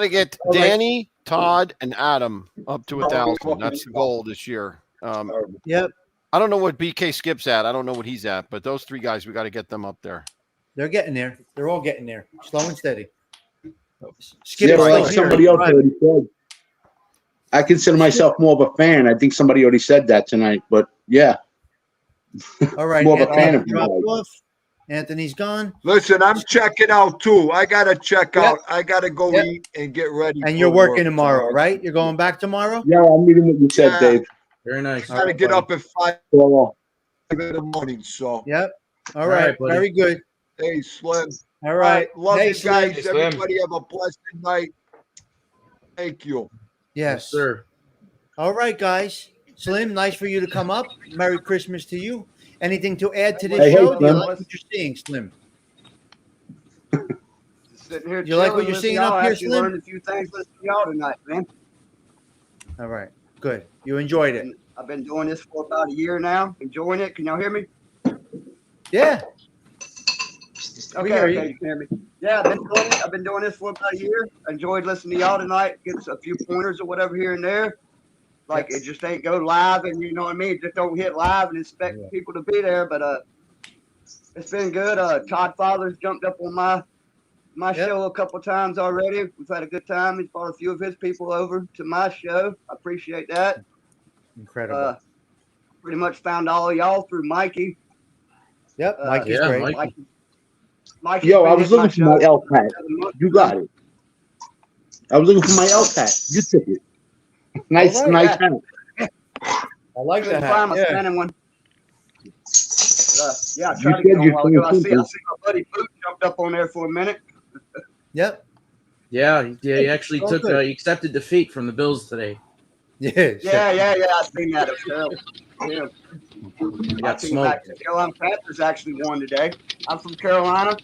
get Danny, Todd, and Adam up to 1,000. That's the goal this year. Yep. I don't know what BK Skip's at. I don't know what he's at, but those three guys, we got to get them up there. They're getting there. They're all getting there, slow and steady. Skip like somebody else already said. I consider myself more of a fan. I think somebody already said that tonight, but yeah. All right. More of a fan of Anthony's gone. Listen, I'm checking out too. I gotta check out. I gotta go eat and get ready. And you're working tomorrow, right? You're going back tomorrow? Yeah, I'm reading what you said, Dave. Very nice. I gotta get up at 5 in the morning. So. Yep. All right. Very good. Hey, Slim. All right. Love you guys. Hey, Slim. Everybody have a blessed night. Thank you. Yes, sir. All right, guys. Slim, nice for you to come up. Merry Christmas to you. Anything to add to this show? Do you like what you're seeing, Slim? Sitting here you like what you're seeing up here, Slim? Learned a few things listening to y'all tonight, man. All right. Good. You enjoyed it. I've been doing this for about a year now. Enjoying it. Can y'all hear me? Yeah. Okay, you can hear me. Yeah, I've been doing this for about a year. Enjoyed listening to y'all tonight. Gets a few pointers or whatever here and there. Like it just ain't go live, and you know what I mean. Just don't hit live and expect people to be there. But it's been good. Toddfather's jumped up on my show a couple times already. We've had a good time. He's brought a few of his people over to my show. I appreciate that. Incredible. Pretty much found all of y'all through Mikey. Yep, Mikey's great. Mikey, yo, I was looking for my L pack. You got it. I was looking for my L pack. You took it. Nice hat. I like that hat. One. Yeah, I You tried to get said on a you're while ago. I see simple. my buddy Boot jumped up on there for a minute. Yep. Yeah, he actually all took good. he accepted defeat from the Bills today. Yeah. Yeah. I seen that. It was terrible. Yeah. He My got team smoked. actually, Carolina Panthers actually won today. I'm from Carolina,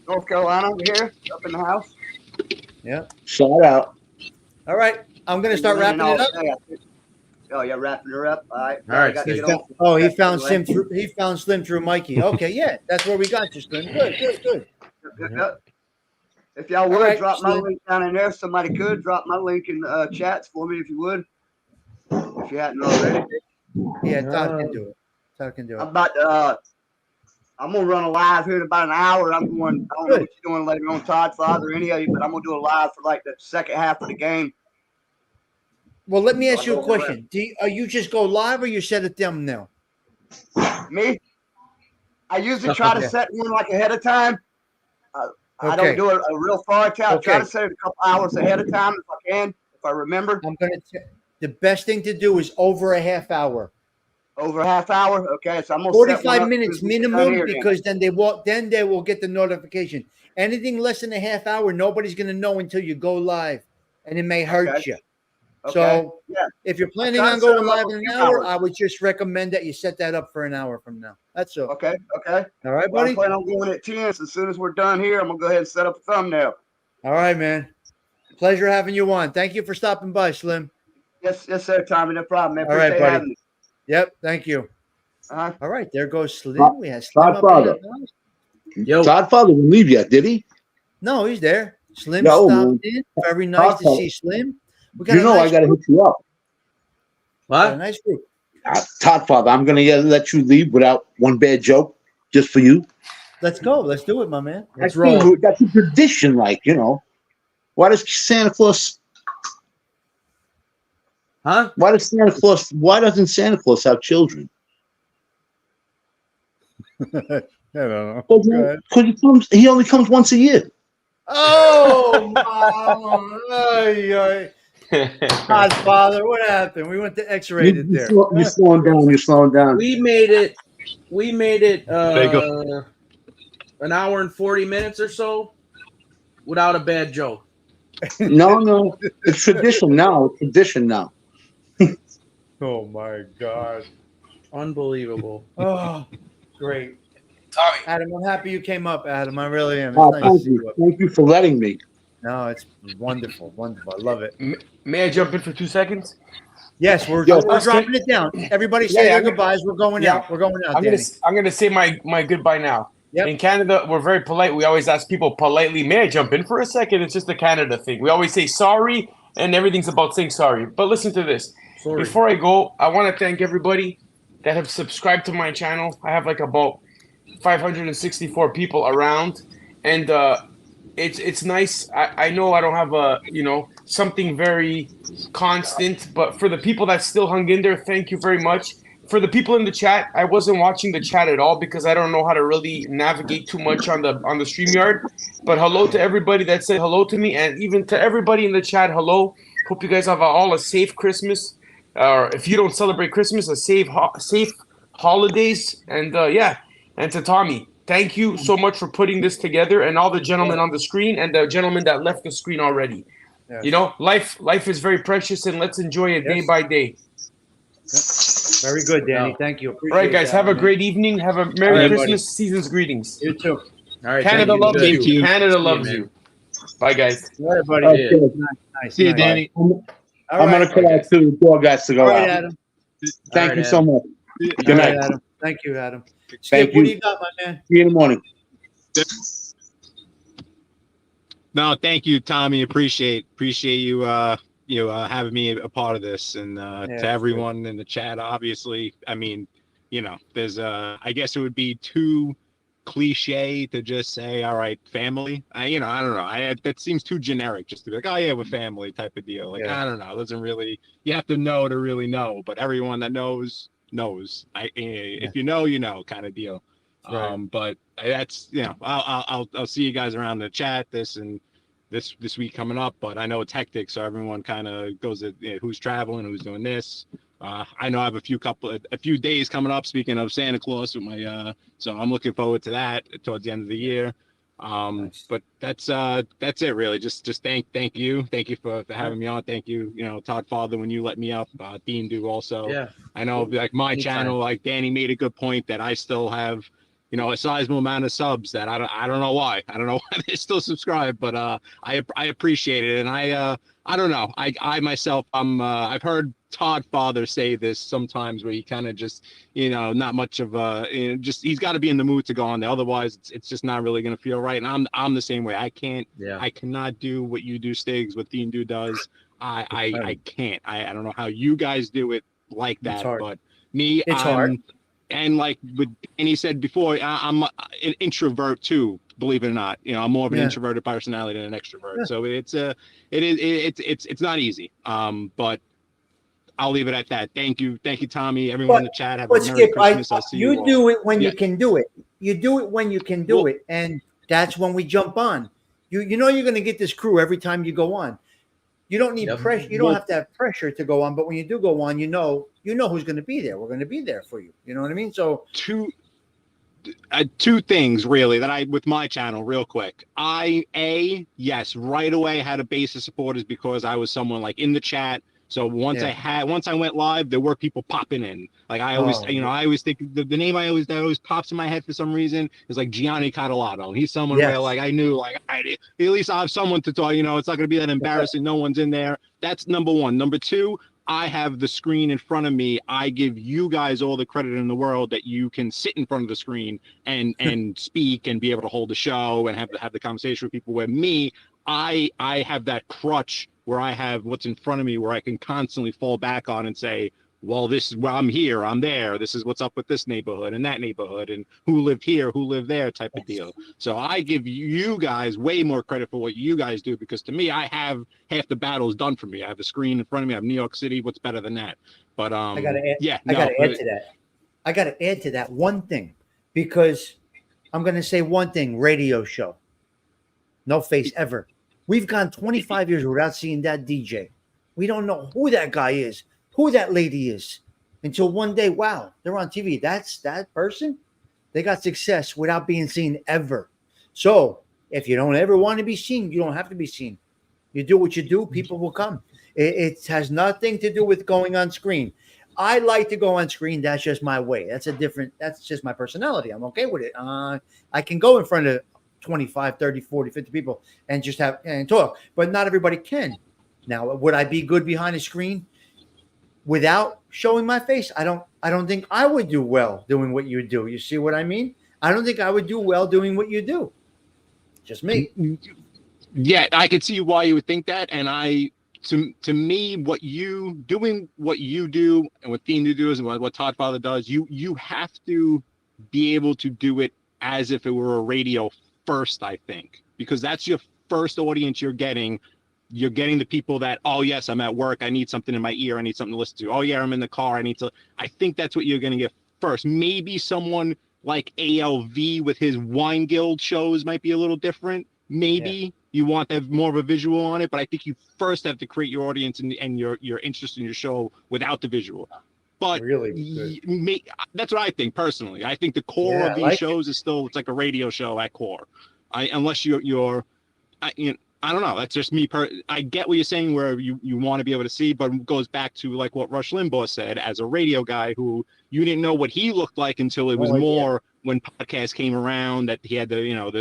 North Carolina. We're here up in the house. Yeah. Shout out. All right. I'm gonna start Been winning wrapping it all up. day, I think. Oh yeah, wrapping her up. All right. All right, I got to Stig. get on. Oh, he found Anyway. Slim through Mikey. Okay, yeah, that's where we got you, Slim. Good. Yep. If y'all would All right, drop my Slim. link down in there, somebody could drop my link in chats for me if you would, if you hadn't already. Yeah, Todd can do it. Todd can do I'm it. about to, I'm gonna run a live here in about an hour. I don't know what you're doing later on, Toddfather, or any of you, but I'm gonna do a live for like the second half of the game. Well, let me So ask I'll you a go for question. Are you just go live or you set a thumbnail? Me? I usually try to Yeah. set one like ahead of time. I Okay. don't do it a real far tell. I try Okay. to set it a couple hours ahead of time if I can, if I remember. I'm gonna. The best thing to do is over a half hour. Over a half hour? Okay, so I'm gonna set one 45 up minutes as soon as we get done minimum here then. because then they will get the notification. Anything less than a half hour, nobody's gonna know until you go live, and it may hurt Okay. you. Okay. So Yeah. if you're planning try to on set going them up live a in an few hour, hours. I would just recommend that you set that up for an hour from now. That's all. Okay. All right, Well, I'm buddy. planning on going at 10. So as soon as we're done here, I'm gonna go ahead and set up a thumbnail. All right, man. Pleasure having you on. Thank you for stopping by, Slim. Yes, sir, Tommy. No problem, man. All right, Appreciate buddy. having me. Yep. Thank you. Uh-huh. All right. There goes Slim. We have Slim up Godfather. here. Yo. Godfather didn't leave yet, did he? No, he's there. Slim No, stopped man. in. Very nice to Godfather. see Slim. We got You a know nice I got to group. hit you up. Got a What? nice group. Toddfather, I'm going to let you leave without one bad joke just for you. Let's go. Let's do it, my man. Let's I think roll. that's a tradition, like, you know. Why does Santa Claus, Huh? why doesn't Santa Claus have children? I don't know. Because he only comes once a year. Oh, my. Godfather, what happened? We went to X-rated there. You're slowing down. You're slowing down. We made it. We made it There you go. an hour and 40 minutes or so without a bad joke. No. It's tradition now. Tradition now. Oh, my God. Unbelievable. Oh, great. Tommy. Adam, I'm happy you came up, Adam. I really am. It's Oh, nice to thank see you. you up. Thank you for letting me. No, it's wonderful. Wonderful. I love it. May I jump in for 2 seconds? Yes, we're Oscar. dropping it down. Everybody say Yeah, their I'm gonna- goodbyes. We're going yeah. out. We're going out, I'm Danny. gonna say my goodbye now. Yep. In Canada, we're very polite. We always ask people politely, "May I jump in for a second?" It's just a Canada thing. We always say sorry, and everything's about saying sorry. But listen to this. Sorry. Before I go, I want to thank everybody that have subscribed to my channel. I have like about 564 people around, and it's nice. I know I don't have something very constant, but for the people that still hung in there, thank you very much. For the people in the chat, I wasn't watching the chat at all because I don't know how to really navigate too much on the StreamYard. But hello to everybody that said hello to me, and even to everybody in the chat, hello. Hope you guys have all a safe Christmas, or if you don't celebrate Christmas, a safe holidays, and and to Tommy, thank you so much for putting this together, and all the gentlemen on the screen and the gentleman that left the screen already. Yes. You know, life is very precious, and let's enjoy it day Yes. by day. Very good, Danny. No. Thank you. All Appreciate right, guys, that, have a man. great evening. Have a All Merry right, Christmas, season's greetings. You too. All right. Canada thank you. loves Good. you. Canada See you, loves man. you. Bye, guys. All right, buddy. Okay. Nice. See you, nice. Danny. All I'm right. going to cut out to the dog guys to go All right, out. Adam. Thank right, you so Adam. much. All Good right, night. Adam. Thank you, Adam. Skip, Thank what do you. you got, my man? See you in the morning. No, thank you, Tommy. Appreciate you having me a part of this, and Yeah, to everyone in the chat. Obviously, I mean, there's I guess it would be too cliche to just say, all right, family. I don't know. That seems too generic just to be like, oh yeah, we're family type of deal. Like, Yeah. I don't know. It doesn't really. You have to know to really know, but everyone that knows. If you know, you know, kind of deal. Right. But that's I'll see you guys around the chat this week coming up. But I know it's hectic, so everyone kind of goes at who's traveling, who's doing this. I know I have a few days coming up. Speaking of Santa Claus, with my so I'm looking forward to that towards the end of the year. But that's it really. Just thank you for having me on. Thank you, Toddfather, when you let me up. Theendu also. Yeah. I know, like my Anytime. channel, like Danny made a good point that I still have, a sizable amount of subs that I don't know why. I don't know why they still subscribe, but I appreciate it. And I don't know. I myself, I've heard Toddfather say this sometimes where he kind of just, not much of just he's got to be in the mood to go on there. Otherwise, it's just not really going to feel right. And I'm the same way. I cannot do what you do, Stigs, what Theendu does. I can't. I don't know how you guys do it like that, but me, it's hard. And like Danny said before, I'm an introvert too. Believe it or not, I'm more of an introverted personality than an extrovert. So it's not easy. But I'll leave it at that. Thank you, Tommy. Everyone in the chat, have a Merry Christmas. I'll see you all. You do it when you can do it. You do it when you can do it, and that's when we jump on. You know you're going to get this crew every time you go on. You don't need pressure. You don't have to have pressure to go on, but when you do go on, you know who's going to be there. We're going to be there for you. You know what I mean? So two things really that with my channel real quick. Yes, right away had a base of supporters because I was someone like in the chat. So once I went live, there were people popping in. Like I always, I always think the name that always pops in my head for some reason is like Gianni Catalano. He's someone where like I knew like at least I have someone to talk. It's not going to be that embarrassing. No one's in there. That's number one. Number two, I have the screen in front of me. I give you guys all the credit in the world that you can sit in front of the screen and speak and be able to hold the show and have the conversation with people. Where me, I have that crutch where I have what's in front of me where I can constantly fall back on and say, well, this is where I'm here, I'm there. This is what's up with this neighborhood and that neighborhood and who lived here, who lived there type of deal. So I give you guys way more credit for what you guys do, because to me, I have half the battles done for me. I have the screen in front of me. I have New York City. What's better than that? But I got to add to that. I got to add to that one thing, because I'm going to say one thing, radio show. No face ever. We've gone 25 years without seeing that DJ. We don't know who that guy is, who that lady is, until one day, wow, they're on TV. That's that person. They got success without being seen ever. So if you don't ever want to be seen, you don't have to be seen. You do what you do, people will come. It has nothing to do with going on screen. I like to go on screen. That's just my way. That's just my personality. I'm okay with it. I can go in front of 25, 30, 40, 50 people and just have and talk, but not everybody can. Now, would I be good behind a screen without showing my face? I don't think I would do well doing what you do. You see what I mean? I don't think I would do well doing what you do. Just me. Yeah, I could see why you would think that. And to me, what you do and what Theendu does and what Toddfather does, you have to be able to do it as if it were a radio first, I think, because that's your first audience you're getting. You're getting the people that, oh yes, I'm at work, I need something in my ear, I need something to listen to. Oh yeah, I'm in the car, I think that's what you're going to get first. Maybe someone like ALV with his Wine Guild shows might be a little different. Maybe you want to have more of a visual on it, but I think you first have to create your audience and your interest in your show without the visual. But that's what I think personally. I think the core of these shows is still, it's like a radio show at core. Unless I don't know. That's just me. I get what you're saying, where you want to be able to see, but it goes back to like what Rush Limbaugh said, as a radio guy who you didn't know what he looked like until it was more when podcasts came around, that he had the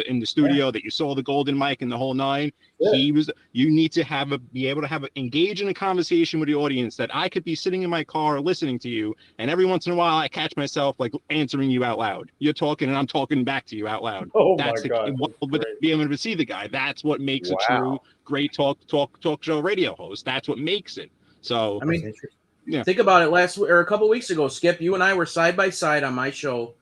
in the studio, that you saw the golden mic and the whole nine. You need to be able to engage in a conversation with the audience, that I could be sitting in my car listening to you, and every once in a while I catch myself like answering you out loud. You're talking and I'm talking back to you out loud. That's my God. But being able to see the guy, that's what makes a true great talk show radio host. That's what makes it. So I mean, think about it. A couple weeks ago, Skip, you and I were side by side on my show.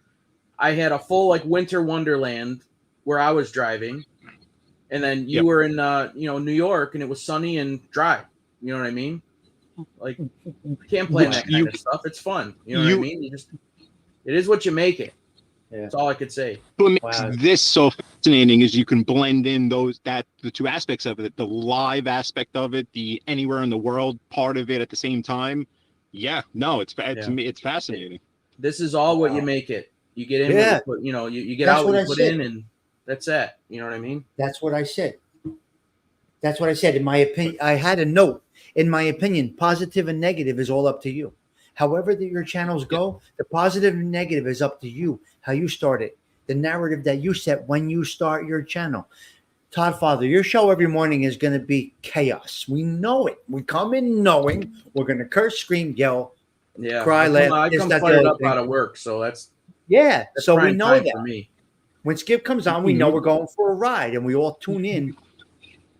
I had a full like winter wonderland where I was driving, and then you were in New York, and it was sunny and dry. You know what I mean? Like, you can't plan that kind of stuff. It's fun. You know what I mean? It is what you make it. That's all I could say. What makes this so fascinating is you can blend in the two aspects of it, the live aspect of it, the anywhere in the world part of it at the same time. Yeah, no, to Yeah. me, it's fascinating. This is all what you make it. You get in, Yeah. what you put, you know, you get That's out what what I you put said. in, and that's it. You know what I mean? That's what I said. That's what I said. In my opinion, I had a note. In my opinion, positive and negative is all up to you. However that your channels go, the positive and negative is up to you. How you start it, the narrative that you set when you start your channel. Toddfather, your show every morning is going to be chaos. We know it. We come in knowing we're going to curse, scream, yell, Yeah. cry, laugh. I This, come that, the fired other up thing. out of work, so that's So we prime know time that. for me. When Skip comes on, we know we're going for a ride, and we all tune in.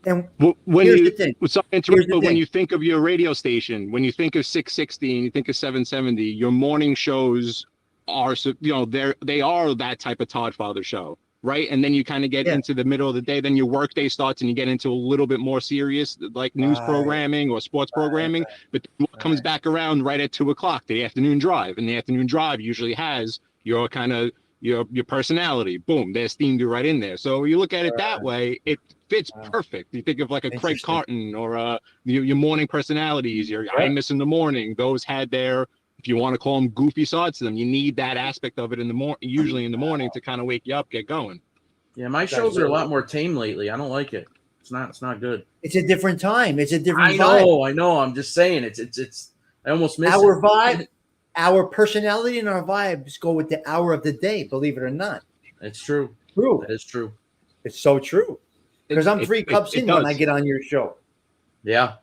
And When here's you, the thing. sorry to Here's interrupt, the but when thing. you think of your radio station, when you think of 660 and you think of 770, your morning shows are, you know, they are that type of Toddfather show, right? And then you kind of get into the middle of the day, then your work day starts and you get into a little bit more serious, like news programming or sports programming. But then what comes back around right at 2:00, the afternoon drive, and the afternoon drive usually has your kind of your personality. Boom, there's Theendu right in there. So you look at it that way, it fits perfect. You think of like a Craig Carton or your morning personalities, your Imus in the morning. Those had their, if you want to call them goofy sides to them. You need that aspect of it in the morning, usually in the morning, to kind of wake you up, get going. Yeah, my shows are a lot more tame lately. I don't like it. It's not good. It's a different time. It's a different I vibe. know. I'm just saying it's I almost miss Our it. vibe, our personality and our vibes go with the hour of the day, believe it or not. It's true. True. That is true. It's so true. Because I'm 3 cups in when I does. get on your show. Yeah.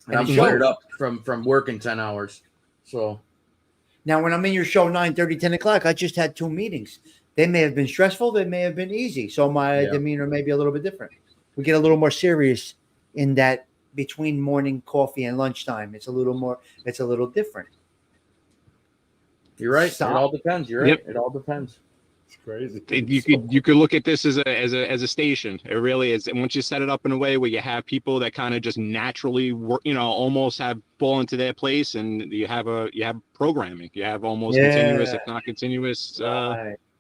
And I'm it fired shows. up from working 10 hours. So Now, when I'm in your show 9:30, 10 o'clock, I just had 2 meetings. They may have been stressful. They may have been easy. So my demeanor may be a little bit different. We get a little more serious in that between morning coffee and lunchtime. It's a little different. you're right. Stop. It all depends. You're right. Yep. It all depends. It's crazy. You could look at this as a station. It really is. And once you set it up in a way where you have people that kind of just naturally work, you know, almost have fall into their place, and you have programming. You have almost continuous, if not continuous,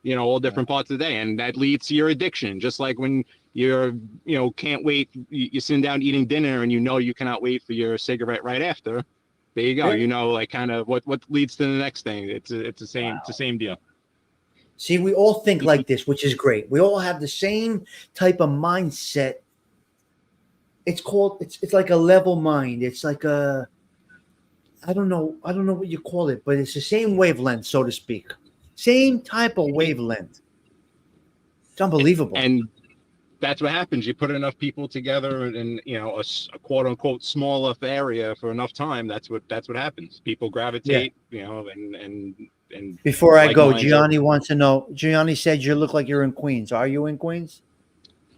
you know, all different parts of the day, and that leads to your addiction. Just like when you're, you know, can't wait, you're sitting down eating dinner, and you know you cannot wait for your cigarette right after. There you go. Yeah. You know, like kind of what leads to the next thing. It's the same deal. See, we all think like this, which is great. We all have the same type of mindset. It's like a level mind. It's like a, I don't know what you call it, but it's the same wavelength, so to speak. Same type of wavelength. It's unbelievable. And that's what happens. You put enough people together in you know, a quote unquote smaller area for enough time. That's what happens. People gravitate, you know, and Before I go, minds Gianni wants to know. Gianni said you look like you're in Queens. Are you in Queens?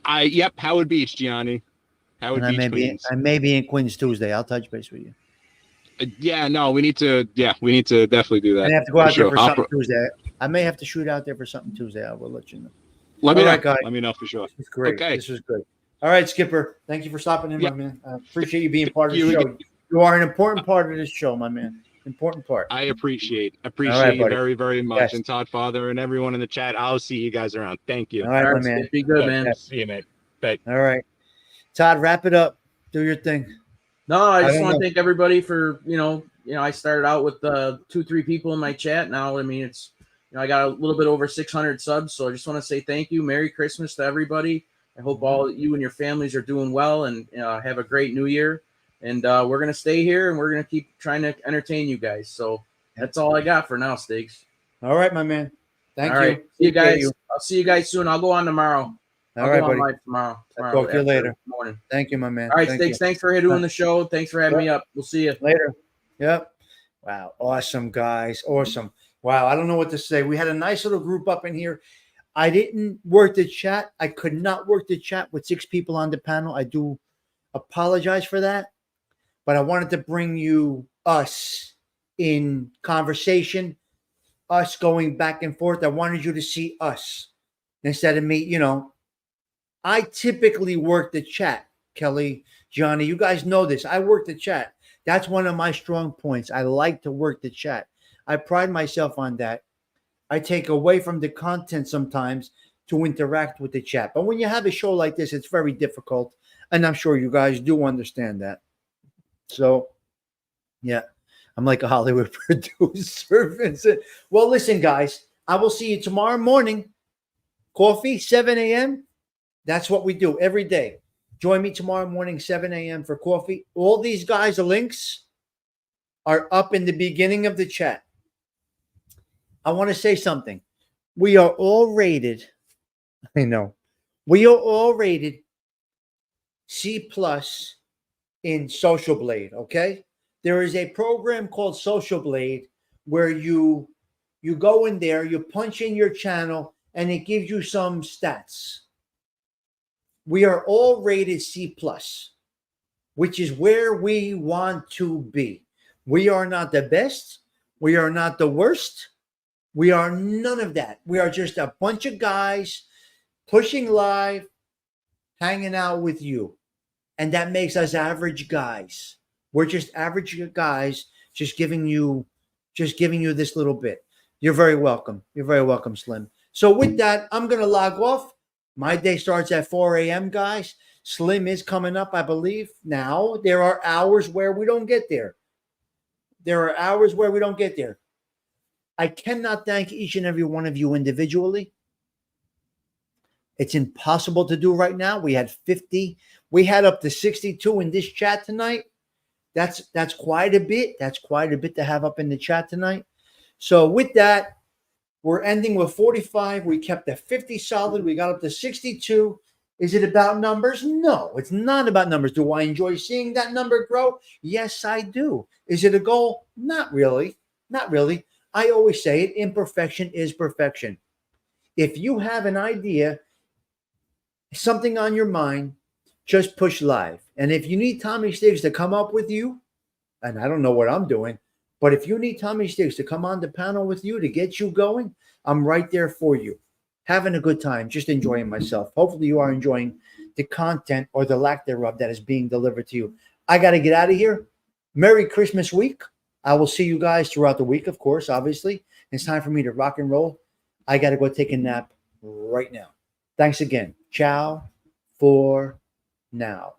Yep, Howard Beach, Gianni. Howard And Beach, Queens. I may be in Queens Tuesday. I'll touch base with you. Yeah, no, we need to definitely do that. I have to go out there sure. for something Tuesday. I may have to shoot out there for something Tuesday. I will let you know. Let me All know. right, guys. Let me know for sure. This is great. Okay. This is good. All right, Skipper. Thank you for stopping in, my man. I appreciate you being part of the You- show. You are an important part of this show, my man. Important part. I appreciate All right, you buddy. very, very much. Yes. And Toddfather and everyone in the chat. I'll see you guys around. Thank you. All right, my man. Be good, man. See you, mate. Bye. All right. Todd, wrap it up. Do your thing. No, I just don't want to know. thank everybody for, you know, I started out with 2-3 people in my chat. Now, I mean, it's, you know, I got a little bit over 600 subs. So I just want to say thank you. Merry Christmas to everybody. I hope all you and your families are doing well and have a great new year. And we're going to stay here and we're going to keep trying to entertain you guys. So that's all I got for now, Stigs. All right, my man. Thank All you. right. See you Appreciate guys. I'll see you guys soon. I'll go on tomorrow. All right, go on buddy. live tomorrow. I'll talk to you after later. Morning. Thank you, my man. All right, Thank Stigs. you. Thanks for doing the show. Thanks for having me up. We'll see you later. Yep. Wow. Awesome, guys. Awesome. Wow. I don't know what to say. We had a nice little group up in here. I didn't work the chat. I could not work the chat with 6 people on the panel. I do apologize for that. But I wanted to bring you us in conversation, us going back and forth. I wanted you to see us instead of me. You know, I typically work the chat, Kelly, Johnny. You guys know this. I work the chat. That's one of my strong points. I like to work the chat. I pride myself on that. I take away from the content sometimes to interact with the chat. But when you have a show like this, it's very difficult. And I'm sure you guys do understand that. So, yeah. I'm like a Hollywood producer, Vincent. Well, listen, guys, I will see you tomorrow morning. Coffee, 7 a.m. That's what we do every day. Join me tomorrow morning, 7 a.m. for coffee. All these guys, the links are up in the beginning of the chat. I want to say something. We are all rated. I know. We are all rated C plus in Social Blade, okay? There is a program called Social Blade where you go in there, you punch in your channel, and it gives you some stats. We are all rated C plus, which is where we want to be. We are not the best. We are not the worst. We are none of that. We are just a bunch of guys pushing live, hanging out with you. And that makes us average guys. We're just average guys, just giving you this little bit. You're very welcome. You're very welcome, Slim. So with that, I'm going to log off. My day starts at 4 a.m., guys. Slim is coming up, I believe. Now, there are hours where we don't get there. I cannot thank each and every one of you individually. It's impossible to do right now. We had 50. We had up to 62 in this chat tonight. That's quite a bit. That's quite a bit to have up in the chat tonight. So with that, we're ending with 45. We kept the 50 solid. We got up to 62. Is it about numbers? No, it's not about numbers. Do I enjoy seeing that number grow? Yes, I do. Is it a goal? Not really. Not really. I always say it, imperfection is perfection. If you have an idea, something on your mind, just push live. And if you need Tommy Stigs to come up with you, and I don't know what I'm doing, but if you need Tommy Stigs to come on the panel with you to get you going, I'm right there for you. Having a good time, just enjoying myself. Hopefully you are enjoying the content or the lack thereof that is being delivered to you. I got to get out of here. Merry Christmas week. I will see you guys throughout the week, of course, obviously. It's time for me to rock and roll. I got to go take a nap right now. Thanks again. Ciao for now.